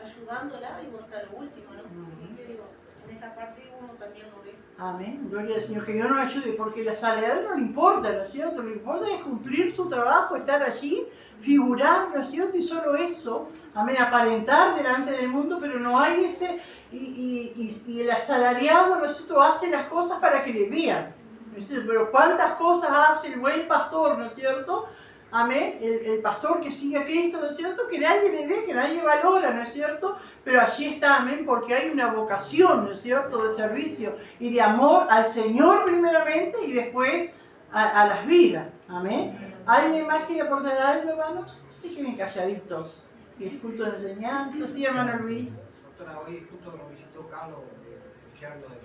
E: ayudándola, digo, hasta lo último, ¿no? Así que digo, En esa parte uno también lo ve.
A: Amén, gloria al Señor, que Dios nos ayude, porque la salud no le importa, ¿no es cierto? Lo que importa es cumplir su trabajo, estar allí, figurar, ¿no es cierto? Y solo eso, amén, aparentar delante del mundo, pero no hay ese, y el asalariado, ¿no es cierto?, hace las cosas para que le vean, ¿no es cierto? Pero cuántas cosas hace el buen pastor, ¿no es cierto? Amén, el pastor que sigue a Cristo, ¿no es cierto? Que nadie le ve, que nadie valora, ¿no es cierto? Pero allí está, amén, porque hay una vocación, ¿no es cierto?, de servicio y de amor al Señor primeramente y después a las vidas, amén. ¿Alguien más quiere aportar algo, hermanos? Sí, queden calladitos. Y es culto de enseñanza, sí, hermano Luis.
G: Doctora, hoy justo nos visitó Carlos, el yerno de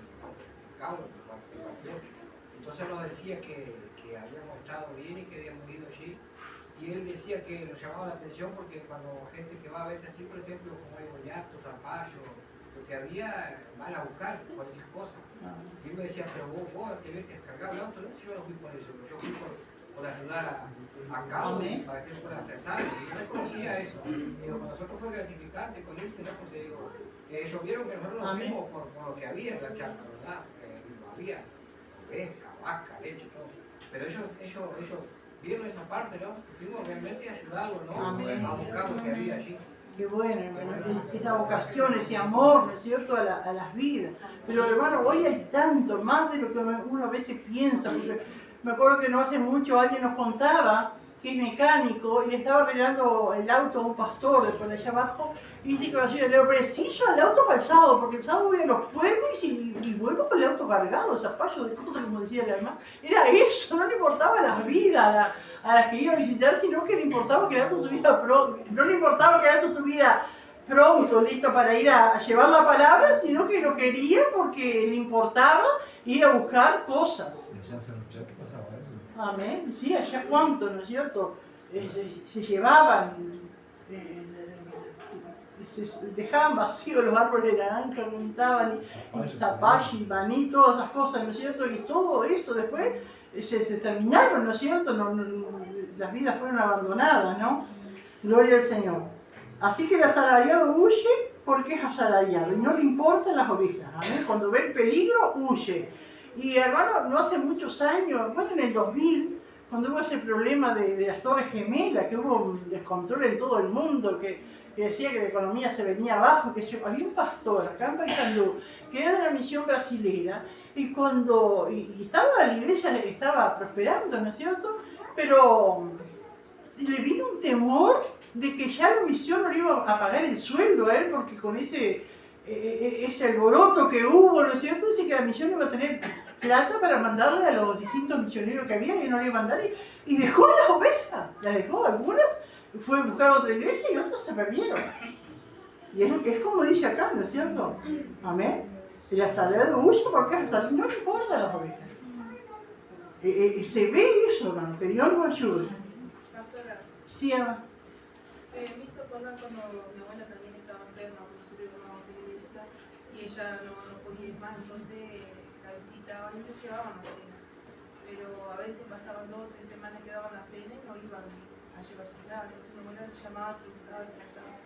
G: Carlos, del partido. Entonces nos decía que habíamos estado bien y que habíamos ido allí. Y él decía que nos llamaba la atención porque cuando gente que va a veces así, por ejemplo, como hay boñatos, zapallos, lo que había, van a buscar por esas cosas. Y él me decía, pero vos te ves descargado el auto, no, yo no fui por eso, yo fui por ayudar a Carlos para que él pueda hacer salvo. Y no conocía eso. Digo, para nosotros fue gratificante con él, ¿no? Porque digo, ellos vieron que nosotros nos fuimos por lo que había en la charla, ¿verdad? Había oveja, vaca, leche, todo. Pero ellos vieron esa parte, ¿no? Fuimos realmente a ayudarlos, ¿no?
A: Amén.
G: A buscar lo que había allí.
A: Qué bueno, hermano, esa vocación, ese amor, ¿no es cierto?, a las vidas. Pero, hermano, hoy hay tanto, más de lo que uno a veces piensa. Porque me acuerdo que no hace mucho alguien nos contaba que es mecánico y le estaba arreglando el auto a un pastor de por allá abajo y dice que va a decir, le preciso el auto para el sábado, porque el sábado voy a los pueblos y vuelvo con el auto cargado, zapallo de cosas, como decía la hermana. Era eso, no le importaba las vidas a las que iba a visitar, sino que le importaba que el auto estuviera pronto, no le importaba que el auto estuviera pronto, listo para ir a llevar la palabra, sino que lo quería porque le importaba ir a buscar cosas.
B: Y allá en San Luchar, ¿qué pasaba eso?
A: Amén, sí, allá cuánto, ¿no es cierto? Se llevaban, se dejaban vacíos los árboles de naranja, montaban y zapallo y maní, todas esas cosas, ¿no es cierto? Y todo eso después se terminaron, ¿no es cierto? Las vidas fueron abandonadas, ¿no? Gloria al Señor. Así que el asalariado huye porque es asalariado y no le importan las ovejas, ¿amén? Cuando ve el peligro, huye. Y hermano, no hace muchos años, bueno, en el 2000, cuando hubo ese problema de las Torres Gemelas, que hubo un descontrol en todo el mundo, que decía que la economía se venía abajo, había un pastor acá en Paysandú, que era de la misión brasilera, y estaba la iglesia, estaba prosperando, ¿no es cierto? Pero le vino un temor de que ya la misión no le iba a pagar el sueldo a él, porque con ese alboroto que hubo, ¿no es cierto? Dice que la misión iba a tener plata para mandarle a los distintos misioneros que había y no le iba a mandar y dejó a las ovejas, las dejó, algunas fue a buscar otra iglesia y otras se perdieron. Y es como dice acá, ¿no es cierto? Amén. El asalariado huye porque no le importa las ovejas. Se ve eso, hermano, que Dios nos ayude. Sí, hermano.
E: Me hizo acordar cuando mi abuela también estaba enferma, por su hermano de iglesia, y ella no podía ir más, entonces la visitaban y la llevaban a cena. Pero a veces pasaban 2 o 3 semanas que daban la cena y no iban a llevársela. Entonces mi abuela llamaba, preguntaba y preguntaba.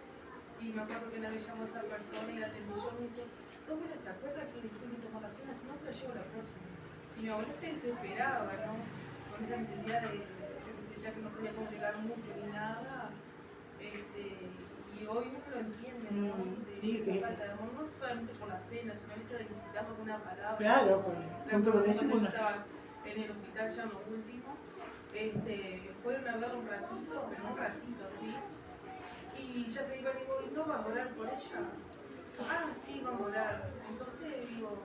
E: Y me acuerdo que una vez llamó a esa persona y la atendió y me dice, ¿tu abuela se acuerda que después de tomar la cena? Si no, se la llevo la próxima. Y mi abuela se desesperaba, ¿no? Con esa necesidad de, yo qué sé, ya que no podía congregar mucho ni nada. Y hoy uno lo entiende, ¿no? De esa falta de amor, no solamente por la cena, sino el hecho de visitarlo con una palabra.
A: Claro,
E: Cuando yo estaba en el hospital ya en lo último, fueron a verlo un ratito, pero un ratito así, y ya se iba y digo, ¿no vas a orar por ella? Ah, sí, vamos a orar. Entonces digo,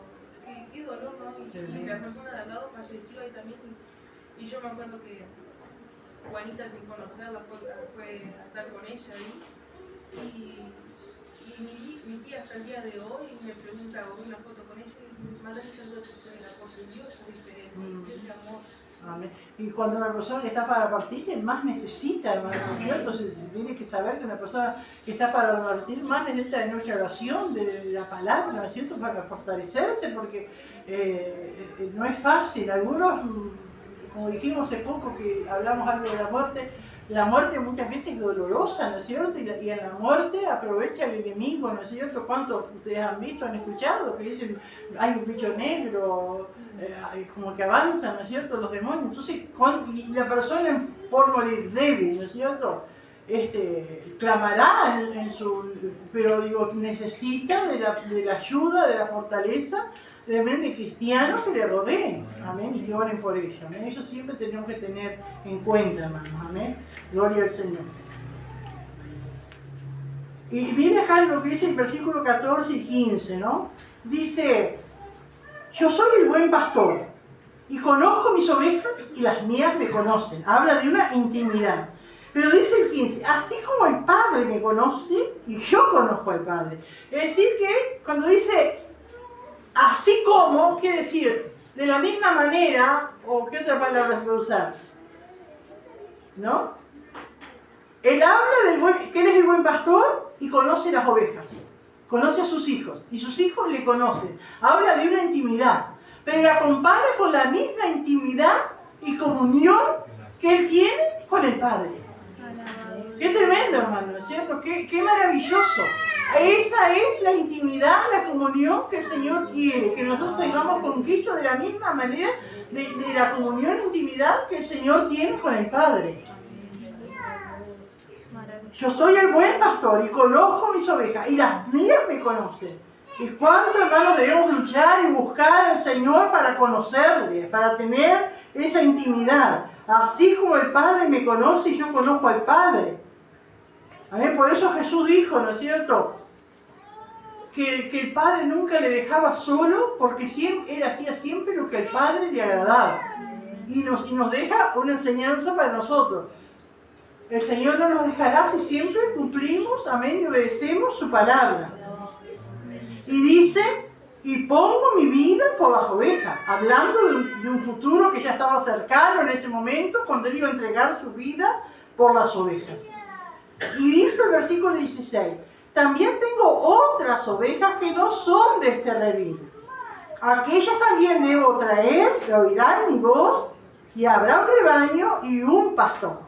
E: qué dolor, ¿no? Y la persona de al lado falleció ahí también, y yo me acuerdo que Juanita, sin conocerla, fue a estar con ella ahí. Y mi tía hasta el día de hoy me pregunta, o vi una foto con ella y mandale saludos a tu suegra, porque Dios es diferente, ese amor.
A: Amén. Y cuando una persona que está para partir, más necesita, hermano, ¿no es cierto? Se tiene que saber que una persona que está para partir, más necesita de nuestra oración, de la palabra, ¿no es cierto? Para fortalecerse, porque no es fácil. Algunos como dijimos hace poco que hablamos algo de la muerte muchas veces es dolorosa, ¿no es cierto? Y en la muerte aprovecha el enemigo, ¿no es cierto? ¿Cuántos ustedes han visto, han escuchado que dicen, hay un bicho negro, como que avanzan, ¿no es cierto? Los demonios. Entonces, y la persona por morir débil, ¿no es cierto? Clamará pero digo, necesita de la ayuda, de la fortaleza de cristianos que le rodeen, amén, y que oren por ella, amén. Eso siempre tenemos que tener en cuenta, hermanos, amén. Gloria al Señor. Y viene acá lo que dice el versículo 14 y 15, ¿no? Dice, yo soy el buen pastor y conozco mis ovejas y las mías me conocen. Habla de una intimidad. Pero dice el 15, así como el Padre me conoce y yo conozco al Padre. Es decir que cuando dice así como, quiere decir de la misma manera, o qué otra palabra se puede usar, ¿no? Él habla que él es el buen pastor y conoce las ovejas, conoce a sus hijos y sus hijos le conocen. Habla de una intimidad, pero la compara con la misma intimidad y comunión que él tiene con el Padre. Qué tremendo, hermano, ¿no es cierto? Qué maravilloso. Esa es la intimidad, la comunión que el Señor quiere, que nosotros tengamos con Cristo de la misma manera, de la comunión e intimidad que el Señor tiene con el Padre. Yo soy el buen pastor y conozco mis ovejas y las mías me conocen. ¿Y cuánto, hermanos, debemos luchar y buscar al Señor para conocerle, para tener esa intimidad? Así como el Padre me conoce y yo conozco al Padre. Amén. Por eso Jesús dijo, ¿no es cierto?, que el Padre nunca le dejaba solo, porque él hacía siempre lo que al Padre le agradaba. Y nos deja una enseñanza para nosotros. El Señor no nos dejará si siempre cumplimos, amén, y obedecemos su palabra. Y dice, y pongo mi vida por las ovejas, hablando de un futuro que ya estaba cercano en ese momento, cuando él iba a entregar su vida por las ovejas. Y dice el versículo 16, también tengo otras ovejas que no son de este redil. Aquellas también debo traer, que oirán mi voz, y habrá un rebaño y un pastor.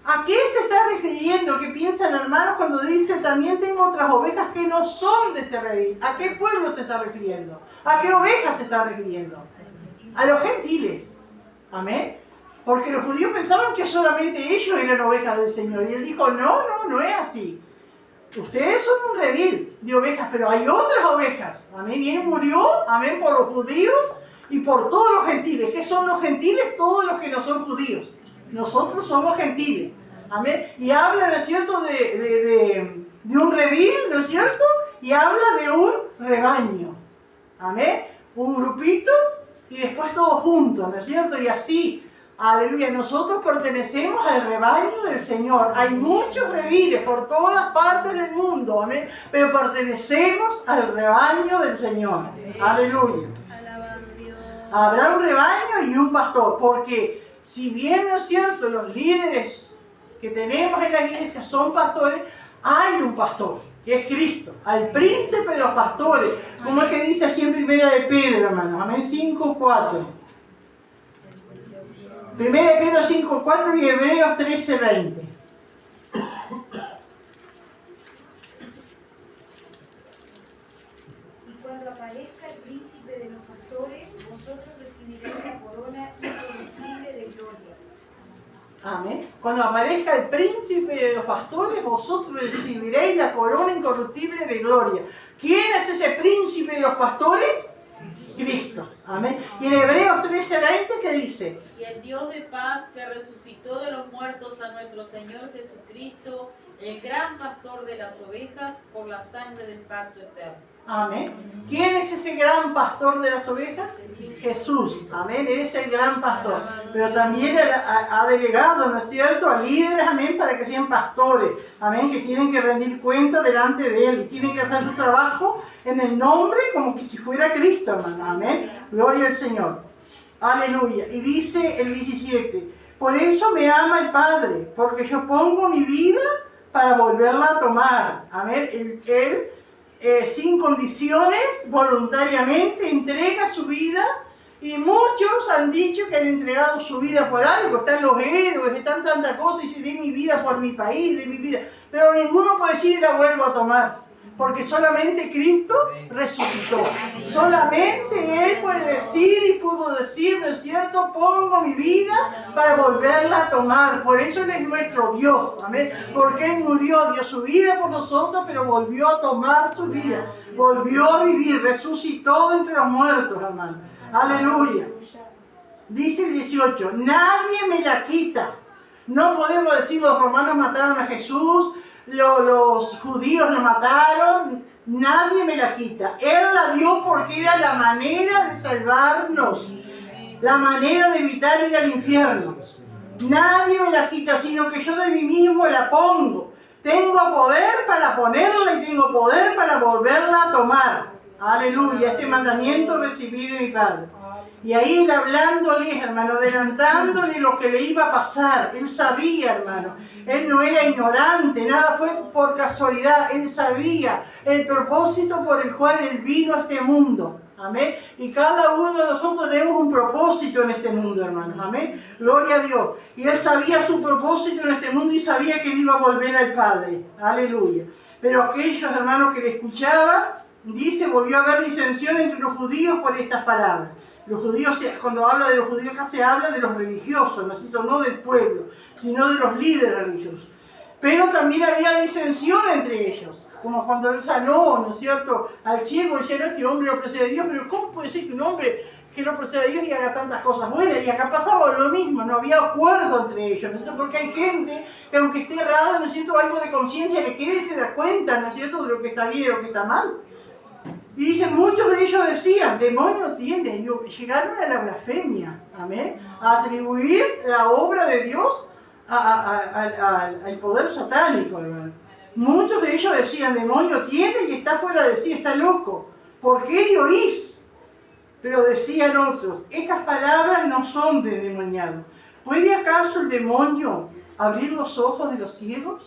A: ¿A qué se está refiriendo? ¿Qué piensan, hermanos, cuando dice también tengo otras ovejas que no son de este redil? ¿A qué pueblo se está refiriendo? ¿A qué ovejas se está refiriendo? A los gentiles. Amén. Porque los judíos pensaban que solamente ellos eran ovejas del Señor. Y él dijo, no es así. Ustedes son un redil de ovejas, pero hay otras ovejas. Amén. Y él murió, amén, por los judíos y por todos los gentiles. ¿Qué son los gentiles? Todos los que no son judíos. Nosotros somos gentiles. Amén. Y habla, ¿no es cierto?, de un redil, ¿no es cierto? Y habla de un rebaño. Amén. Un grupito y después todos juntos, ¿no es cierto? Y así, aleluya, nosotros pertenecemos al rebaño del Señor. Hay muchos rediles por todas partes del mundo, amén, pero pertenecemos al rebaño del Señor. Aleluya. Habrá un rebaño y un pastor, porque si bien, ¿no es cierto?, los líderes que tenemos en la iglesia son pastores, hay un pastor, que es Cristo, al príncipe de los pastores, como es que dice aquí en Primera de Pedro, hermanos, amén, 5:4. Primera de Pedro 5:4 y Hebreos 13:20.
C: Y cuando aparezca el príncipe de los pastores, vosotros recibiréis la corona incorruptible de gloria.
A: Amén. Cuando aparezca el príncipe de los pastores, vosotros recibiréis la corona incorruptible de gloria. ¿Quién es ese príncipe de los pastores? Cristo. Amén. Y en Hebreos 13:20, ¿qué dice?
D: Y el Dios de paz que resucitó de los muertos a nuestro Señor Jesucristo, el gran pastor de las ovejas, por la sangre del pacto eterno.
A: Amén. ¿Quién es ese gran pastor de las ovejas? Jesús. Amén. Él es el gran pastor. Pero también ha delegado, ¿no es cierto?, a líderes, amén, para que sean pastores. Amén. Que tienen que rendir cuenta delante de Él. Y tienen que hacer su trabajo en el nombre como que si fuera Cristo, hermano. Amén. Gloria al Señor. Aleluya. Y dice el 17. Por eso me ama el Padre, porque yo pongo mi vida para volverla a tomar. Amén. Él sin condiciones, voluntariamente entrega su vida Y muchos han dicho que han entregado su vida por algo, están los héroes, están tantas cosas, y dicen, de mi vida por mi país, de mi vida. Pero ninguno puede decir, la vuelvo a tomar, porque solamente Cristo resucitó. Solamente Él puede decir y pudo decir, ¿no es cierto? Pongo mi vida para volverla a tomar. Por eso Él es nuestro Dios, amén. Porque Él murió, dio su vida por nosotros, pero volvió a tomar su vida. Volvió a vivir, resucitó entre los muertos, hermano. Aleluya. Dice el 18, nadie me la quita. No podemos decir los romanos mataron a Jesús, los judíos lo mataron. Nadie me la quita. Él la dio porque era la manera de salvarnos, la manera de evitar ir al infierno. Nadie me la quita, sino que yo de mí mismo la pongo. Tengo poder para ponerla y tengo poder para volverla a tomar. Aleluya, este mandamiento recibí de mi Padre. Y ahí él hablándole, hermano, adelantándole lo que le iba a pasar. Él sabía, hermano. Él no era ignorante, nada fue por casualidad. Él sabía el propósito por el cual él vino a este mundo. Amén. Y cada uno de nosotros tenemos un propósito en este mundo, hermanos. Amén. Gloria a Dios. Y él sabía su propósito en este mundo y sabía que él iba a volver al Padre. Aleluya. Pero aquellos hermanos que le escuchaban, dice, volvió a haber disensión entre los judíos por estas palabras. Los judíos, cuando habla de los judíos, acá se habla de los religiosos, no del pueblo, sino de los líderes religiosos. Pero también había disensión entre ellos, como cuando él sanó, ¿no es cierto?, al ciego, decía, no, este hombre no procede de Dios, pero ¿cómo puede ser que un hombre que no procede de Dios y haga tantas cosas buenas? Y acá pasaba lo mismo, no había acuerdo entre ellos, ¿no es cierto? Porque hay gente que aunque esté errada, ¿no es cierto?, algo de conciencia le queda y se da cuenta, ¿no es cierto?, de lo que está bien y lo que está mal. Y dice, muchos de ellos decían, demonio tiene, y llegaron a la blasfemia, amén, a atribuir la obra de Dios al poder satánico, hermano. Muchos de ellos decían, demonio tiene y está fuera de sí, está loco. ¿Por qué le oís? Pero decían otros, estas palabras no son de endemoniado. ¿Puede acaso el demonio abrir los ojos de los ciegos?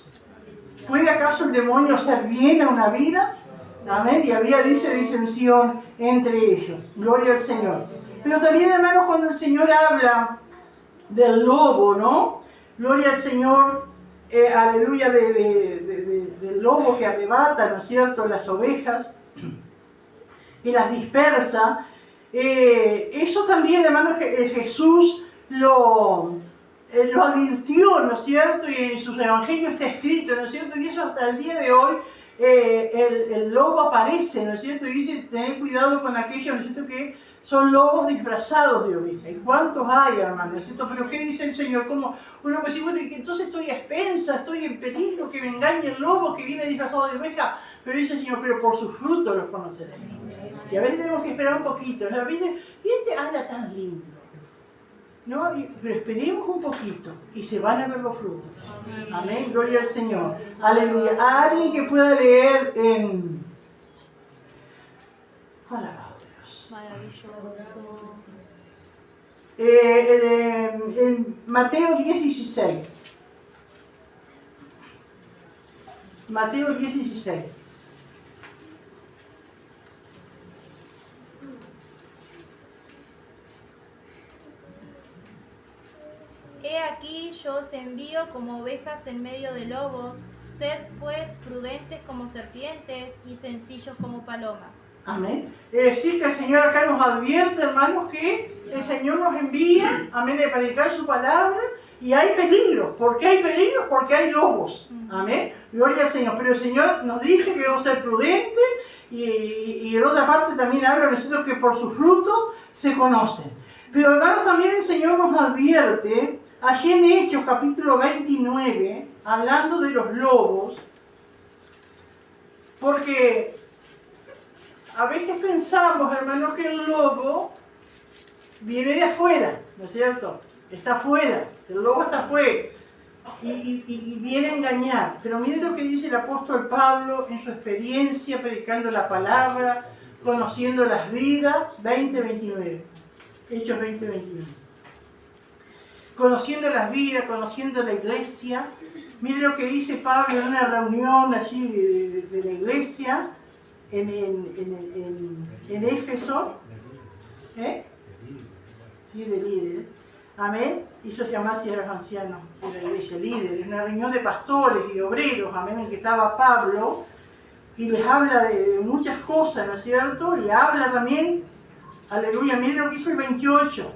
A: ¿Puede acaso el demonio hacer bien a una vida? Amén. Y había, dice, disensión entre ellos. Gloria al Señor. Pero también, hermanos, cuando el Señor habla del lobo, ¿no? Gloria al Señor, aleluya, del lobo que arrebata, ¿no es cierto?, las ovejas, que las dispersa. Eso también, hermanos, Jesús lo advirtió, ¿no es cierto? Y en sus evangelios está escrito, ¿no es cierto? Y eso hasta el día de hoy. El lobo aparece, ¿no es cierto? Y dice, tened cuidado con aquellos, ¿no es cierto?, que son lobos disfrazados de oveja. ¿Y cuántos hay, hermano? ¿No es cierto? Pero ¿qué dice el Señor? Como uno puede decir, bueno, y que entonces estoy a expensas, estoy en peligro, que me engañe el lobo que viene disfrazado de oveja. Pero dice el Señor, pero por sus frutos los conoceréis. Y a veces tenemos que esperar un poquito. ¿No? Y este habla tan lindo, ¿no? Pero esperemos un poquito y se van a ver los frutos. Amén, gloria al Señor. Aleluya. A alguien que pueda leer en... Alabado Dios.
C: Maravilloso.
A: En Mateo 10:16. Mateo 10:16.
C: He aquí yo os envío como ovejas en medio de lobos, sed pues prudentes como serpientes y sencillos como palomas.
A: Amén. Es decir, que el Señor acá nos advierte, hermanos, que el Señor nos envía, amén, a predicar su palabra, y hay peligros. ¿Por qué hay peligros? Porque hay lobos. Amén. Gloria al Señor. Pero el Señor nos dice que debemos ser prudentes, y en otra parte también habla de nosotros que por sus frutos se conocen. Pero hermanos, también el Señor nos advierte, allí en Hechos capítulo 29, hablando de los lobos, porque a veces pensamos, hermanos, que el lobo viene de afuera, ¿no es cierto? Está afuera, el lobo está afuera y viene a engañar. Pero miren lo que dice el apóstol Pablo en su experiencia predicando la palabra, conociendo las vidas, 20:29. Hechos 20:21. Conociendo las vidas, conociendo la iglesia. Miren lo que dice Pablo en una reunión allí de la iglesia en Éfeso. líderes, amén, hizo llamarse a los ancianos de la iglesia, líderes, una reunión de pastores y de obreros, amén, en que estaba Pablo, y les habla de muchas cosas, ¿no es cierto? Y habla también, aleluya, miren lo que hizo el 28,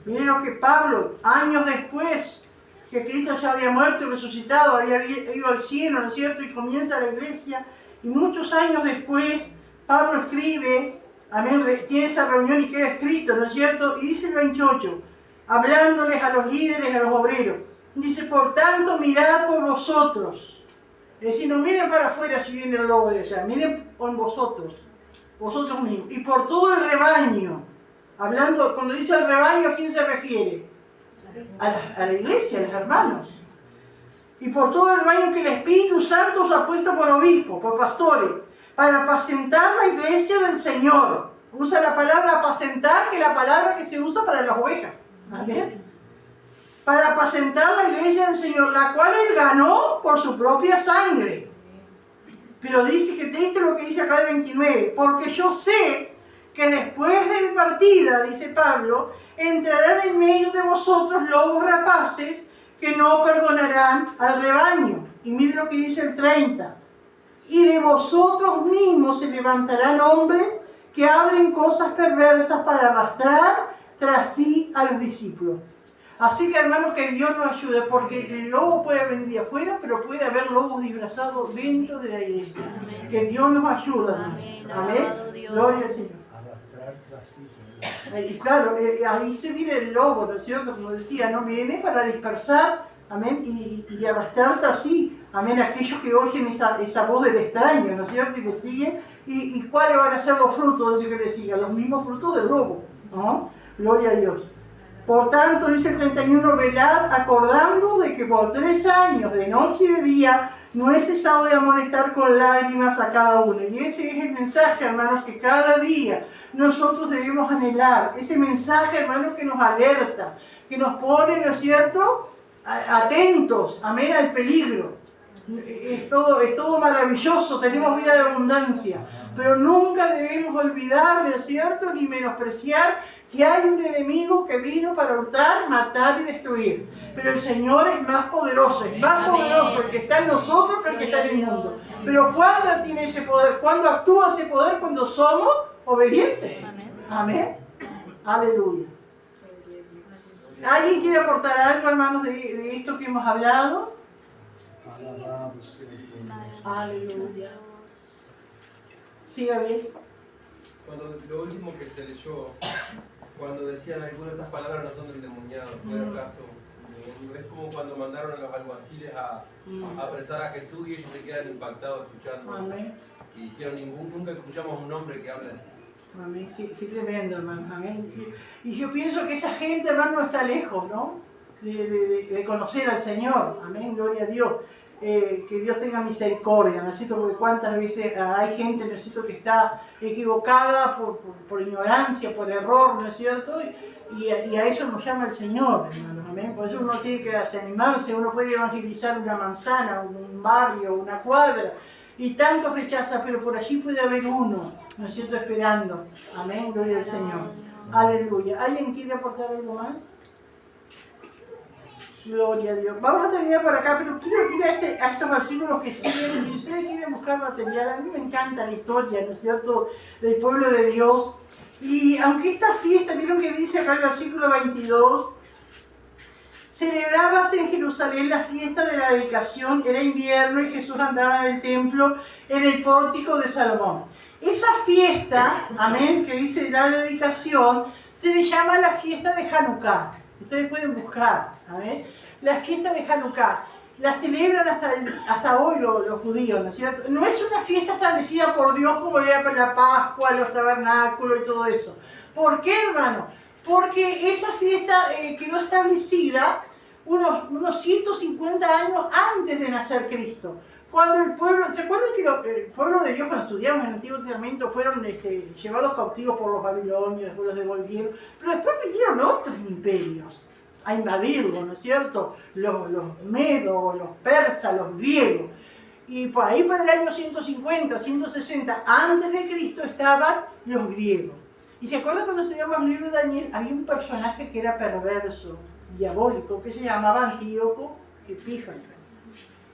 A: miren lo que Pablo, años después, que Cristo ya había muerto y resucitado, había ido al cielo, ¿no es cierto? Y comienza la iglesia, y muchos años después, Pablo escribe, amén, tiene esa reunión y queda escrito, ¿no es cierto? Y dice el 28, hablándoles a los líderes, a los obreros, dice, por tanto, mirad por vosotros. Es decir, no miren para afuera si viene el lobo de allá, miren por vosotros mismos, y por todo el rebaño. Hablando, cuando dice el rebaño, ¿a quién se refiere? A la iglesia, a los hermanos. Y por todo el rebaño que el Espíritu Santo os ha puesto por obispos, por pastores, para apacentar la iglesia del Señor. Usa la palabra apacentar, que es la palabra que se usa para las ovejas. ¿Amén? Para apacentar la iglesia del Señor, la cual Él ganó por su propia sangre. Pero dice que triste lo que dice acá el 29, porque yo sé que después de mi partida, dice Pablo, entrarán en medio de vosotros lobos rapaces que no perdonarán al rebaño. Y mire lo que dice el 30. Y de vosotros mismos se levantarán hombres que hablen cosas perversas para arrastrar tras sí a los discípulos. Así que hermanos, que Dios nos ayude, porque el lobo puede venir de afuera, pero puede haber lobos disfrazados dentro de la iglesia. Amén. Que Dios nos ayude. Amén. Amén. Gloria al Señor.
B: Arrastrar tras sí.
A: Y claro, ahí se viene el lobo, ¿no es cierto? Como decía, ¿no? Viene para dispersar, amén, y arrastrar tras sí, amén, a aquellos que oyen esa voz del extraño, ¿no es cierto? Y le siguen. ¿Y cuáles van a ser los frutos de eso que le sigan? Los mismos frutos del lobo, ¿no? Gloria a Dios. Por tanto, dice el 31, velad acordando de que por 3 años, de noche y de día, no he cesado de amonestar con lágrimas a cada uno. Y ese es el mensaje, hermanos, que cada día nosotros debemos anhelar. Ese mensaje, hermanos, que nos alerta, que nos pone, ¿no es cierto?, atentos, amén, al peligro. Es todo maravilloso, tenemos vida de abundancia, pero nunca debemos olvidar, ¿no es cierto?, ni menospreciar que hay un enemigo que vino para hurtar, matar y destruir. Pero el Señor es más poderoso, el que está en nosotros que el que está en el mundo. Pero ¿cuándo tiene ese poder? ¿Cuándo actúa ese poder? Cuando somos obedientes. Amén. Aleluya. ¿Alguien quiere aportar algo, hermanos, de esto que hemos hablado? Aleluya. Sí, Gabriel.
F: Cuando lo último que se leyó, cuando decían algunas de estas palabras no son del endemoniado, fue el caso. Es como cuando mandaron a los alguaciles a apresar a Jesús y ellos se quedan impactados escuchando. Amén. Y dijeron, nunca escuchamos un hombre que hable así.
A: Amén. Qué tremendo, hermano. Amén. Y yo pienso que esa gente, hermano, no está lejos, ¿no? De conocer al Señor. Amén. Gloria a Dios. Que Dios tenga misericordia, ¿no es cierto? Porque cuántas veces hay gente, ¿no es cierto?, que está equivocada por ignorancia, por error, ¿no es cierto? Y a eso nos llama el Señor, hermanos, amén. Por eso uno tiene que desanimarse, uno puede evangelizar una manzana, un barrio, una cuadra, y tanto rechaza, pero por allí puede haber uno, ¿no es cierto?, esperando. Amén, gloria al Señor. Aleluya. ¿Alguien quiere aportar algo más? Gloria a Dios. Vamos a terminar por acá, pero quiero ir a estos versículos que siguen. Si ustedes quieren buscar material, a mí me encanta la historia, ¿no es cierto?, del pueblo de Dios. Y aunque esta fiesta, vieron que dice acá el versículo 22, celebrábase en Jerusalén la fiesta de la dedicación, era invierno y Jesús andaba en el templo, en el pórtico de Salomón. Esa fiesta, amén, que dice la dedicación, se le llama la fiesta de Hanukkah. Ustedes pueden buscar, ¿amén? La fiesta de Hanukkah. La celebran hasta hoy los judíos, ¿no es cierto? No es una fiesta establecida por Dios como era para la Pascua, los tabernáculos y todo eso. ¿Por qué, hermano? Porque esa fiesta quedó establecida unos 150 años antes de nacer Cristo. Cuando el pueblo, ¿se acuerdan que el pueblo de Dios, cuando estudiamos el Antiguo Testamento, fueron llevados cautivos por los babilonios, después los devolvieron, pero después vinieron otros imperios a invadirlo, ¿no es cierto? Los medos, los persas, los griegos. Y por ahí, por el año 150, 160 antes de Cristo, estaban los griegos. Y se acuerdan cuando estudiamos el libro de Daniel, había un personaje que era perverso, diabólico, que se llamaba Antíoco Epífanes.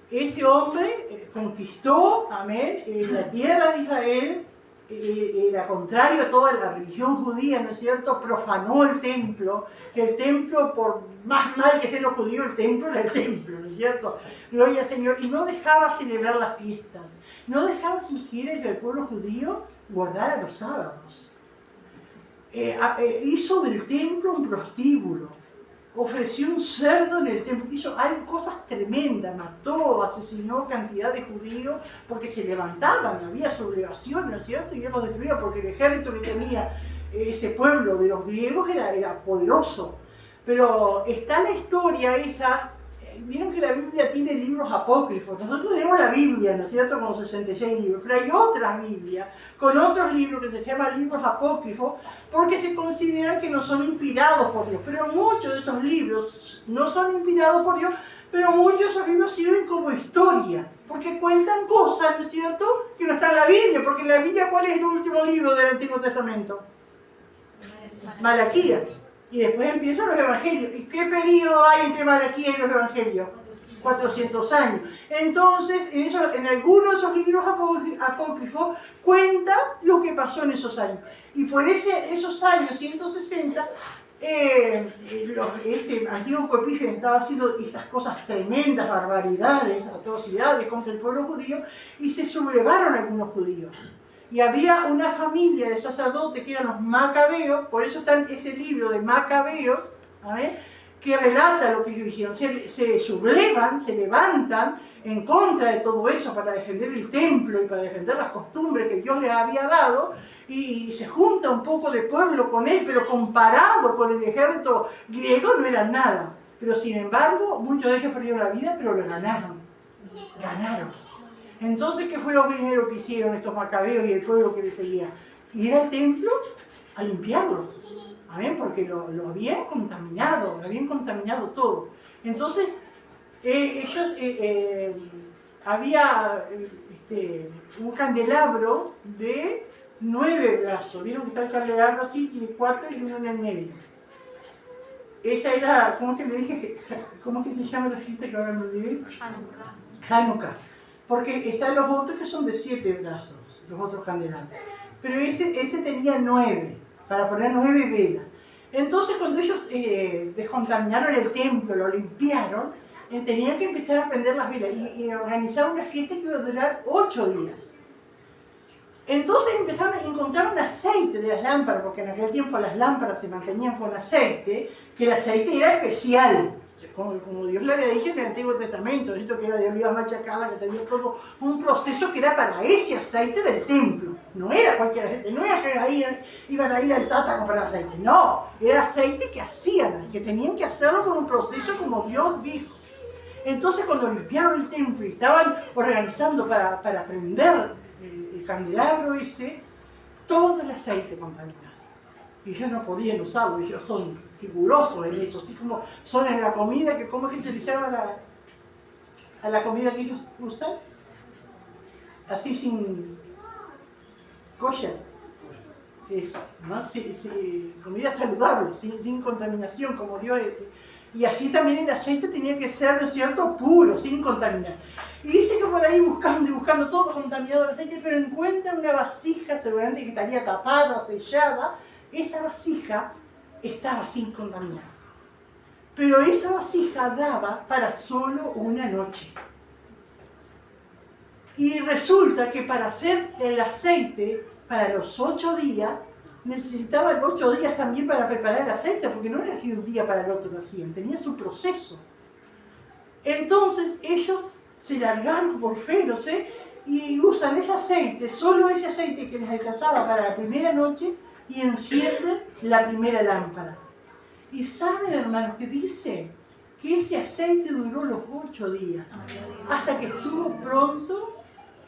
A: Ese hombre conquistó, amén, la tierra de Israel, era contrario a toda la religión judía, ¿no es cierto? Profanó el templo, que el templo, por más mal que estén los judíos, el templo era el templo, ¿no es cierto? Gloria al Señor. Y no dejaba celebrar las fiestas, no dejaba siquiera que el pueblo judío guardara los sábados. Hizo del templo un prostíbulo, ofreció un cerdo en el templo, hay cosas tremendas, mató, asesinó cantidad de judíos porque se levantaban, había sublevación, ¿no es cierto? Y él los destruía porque el ejército que tenía ese pueblo de los griegos era poderoso. Pero está la historia esa, vieron que la Biblia tiene libros apócrifos, nosotros tenemos la Biblia, ¿no es cierto?, con 66 libros, pero hay otras Biblias con otros libros que se llaman libros apócrifos porque se consideran que no son inspirados por Dios, pero muchos de esos libros no son inspirados por Dios, pero muchos de esos libros sirven como historia, porque cuentan cosas, ¿no es cierto?, que no están en la Biblia, porque en la Biblia, ¿cuál es el último libro del Antiguo Testamento? Malaquías. Y después empiezan los evangelios. ¿Y qué periodo hay entre Malaquías y los evangelios? 400 años. Entonces, en algunos de esos libros apócrifos cuenta lo que pasó en esos años. Y por esos años, 160, Antíoco Epífanes estaba haciendo estas cosas tremendas, barbaridades, atrocidades contra el pueblo judío, y se sublevaron algunos judíos. Y había una familia de sacerdotes que eran los macabeos, por eso está ese libro de Macabeos, que relata lo que ellos hicieron. Se sublevan, se levantan en contra de todo eso para defender el templo y para defender las costumbres que Dios les había dado, y se junta un poco de pueblo con él, pero comparado con el ejército griego no eran nada. Pero sin embargo, muchos de ellos perdieron la vida, pero lo ganaron. Ganaron. Entonces, ¿qué fue lo primero que hicieron estos macabeos y el pueblo que les seguía? Ir al templo a limpiarlo, ¿amén? Porque lo habían contaminado todo. Entonces, había un candelabro de 9 brazos. ¿Vieron que está el candelabro así? Tiene 4 y uno en el medio. Esa era, ¿cómo es que le dije? ¿Cómo es que se llama la fiesta que ahora me olvidé? Hanukkah. Porque están los otros que son de 7 brazos, los otros candelabros. Pero ese tenía 9, para poner 9 velas. Entonces cuando ellos descontaminaron el templo, lo limpiaron, tenían que empezar a prender las velas y organizaron una fiesta que iba a durar 8 días. Entonces empezaron a encontrar un aceite de las lámparas, porque en aquel tiempo las lámparas se mantenían con aceite, que el aceite era especial. Como Dios le había dicho en el Antiguo Testamento, esto que era de oliva machacada, que tenía todo un proceso que era para ese aceite del templo. No era cualquier aceite, no era que iban a ir al Tata a comprar aceite, no, era aceite que hacían, que tenían que hacerlo con un proceso como Dios dijo. Entonces cuando limpiaron el templo y estaban organizando para prender el candelabro ese, todo el aceite contaminado. Y ellos no podían usarlo, ellos son rigurosos en eso, así como son en la comida, que ¿cómo es que se les llama a la comida que ellos usan? Así sin kosher, eso, ¿no? Comida saludable, sin contaminación, como Dios. Y así también el aceite tenía que ser, ¿no es cierto?, puro, sin contaminar. Y dice que por ahí buscando y buscando todo contaminado el aceite, pero encuentran una vasija, seguramente que estaría tapada, sellada. Esa vasija estaba sin contaminar. Pero esa vasija daba para solo una noche. Y resulta que para hacer el aceite para los 8 días, necesitaban 8 días también para preparar el aceite, porque no era que de un día para el otro lo hacían, tenía su proceso. Entonces ellos se largaron por fe, no sé, y usan ese aceite, solo ese aceite que les alcanzaba para la primera noche, y encienden la primera lámpara. Y saben, hermanos, que dice que ese aceite duró los 8 días, hasta que estuvo pronto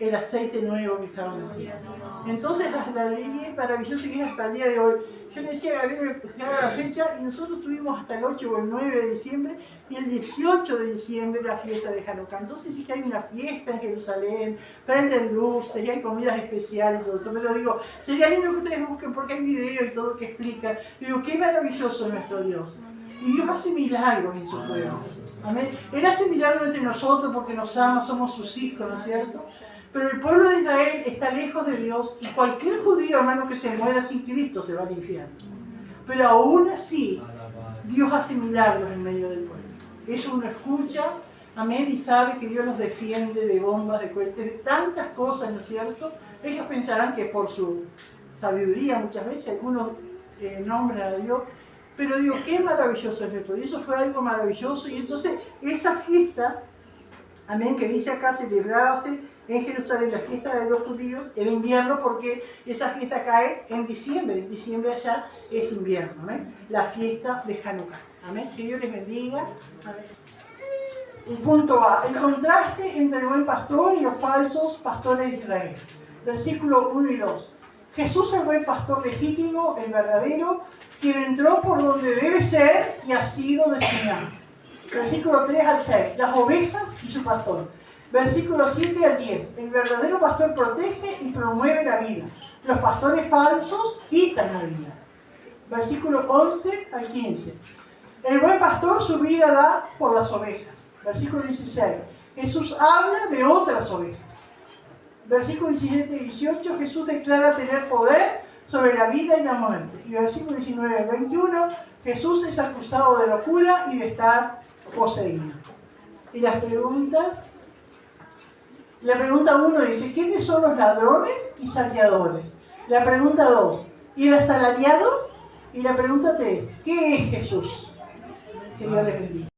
A: el aceite nuevo que estaban haciendo. Entonces la ley es maravillosa y hasta el día de hoy. Yo le decía a Gabriel, me fijaba la fecha y nosotros tuvimos hasta el 8 o el 9 de diciembre y el 18 de diciembre la fiesta de Hanukkah. Entonces sí que hay una fiesta en Jerusalén, prenden luces y hay comidas especiales y todo eso. Pero digo, sería lindo que ustedes busquen porque hay video y todo que explica. Digo, qué maravilloso es nuestro Dios. Y Dios hace milagros en su pueblo. Amén. Él hace milagros entre nosotros porque nos ama, somos sus hijos, ¿no es cierto? Pero el pueblo de Israel está lejos de Dios y cualquier judío, hermano, que se muera sin Cristo se va al infierno. Pero aún así, Dios hace milagros en medio del pueblo. Eso uno escucha, amén, y sabe que Dios los defiende de bombas, de cohetes, de tantas cosas, ¿no es cierto? Ellos pensarán que por su sabiduría muchas veces algunos nombran a Dios, pero digo, qué maravilloso es esto. Y eso fue algo maravilloso. Y entonces esa fiesta, amén, que dice acá, celebrábase en Jerusalén la fiesta de los judíos, era invierno porque esa fiesta cae en diciembre allá es invierno, ¿amén? La fiesta de Hanukkah, amén, que Dios les bendiga, amén. El punto A, el contraste entre el buen pastor y los falsos pastores de Israel, versículo 1 y 2. Jesús es el buen pastor legítimo, el verdadero, quien entró por donde debe ser y ha sido destinado. Versículo 3 al 6, las ovejas y su pastor. Versículo 7 al 10. El verdadero pastor protege y promueve la vida. Los pastores falsos quitan la vida. Versículo 11 al 15. El buen pastor su vida da por las ovejas. Versículo 16. Jesús habla de otras ovejas. Versículo 17 y 18. Jesús declara tener poder sobre la vida y la muerte. Y versículo 19 al 21. Jesús es acusado de locura y de estar poseído. Y las preguntas... La pregunta 1 dice, ¿quiénes son los ladrones y saqueadores? La pregunta 2, ¿y el asalariado? Y la pregunta 3, ¿qué es Jesús? Que Dios les bendiga.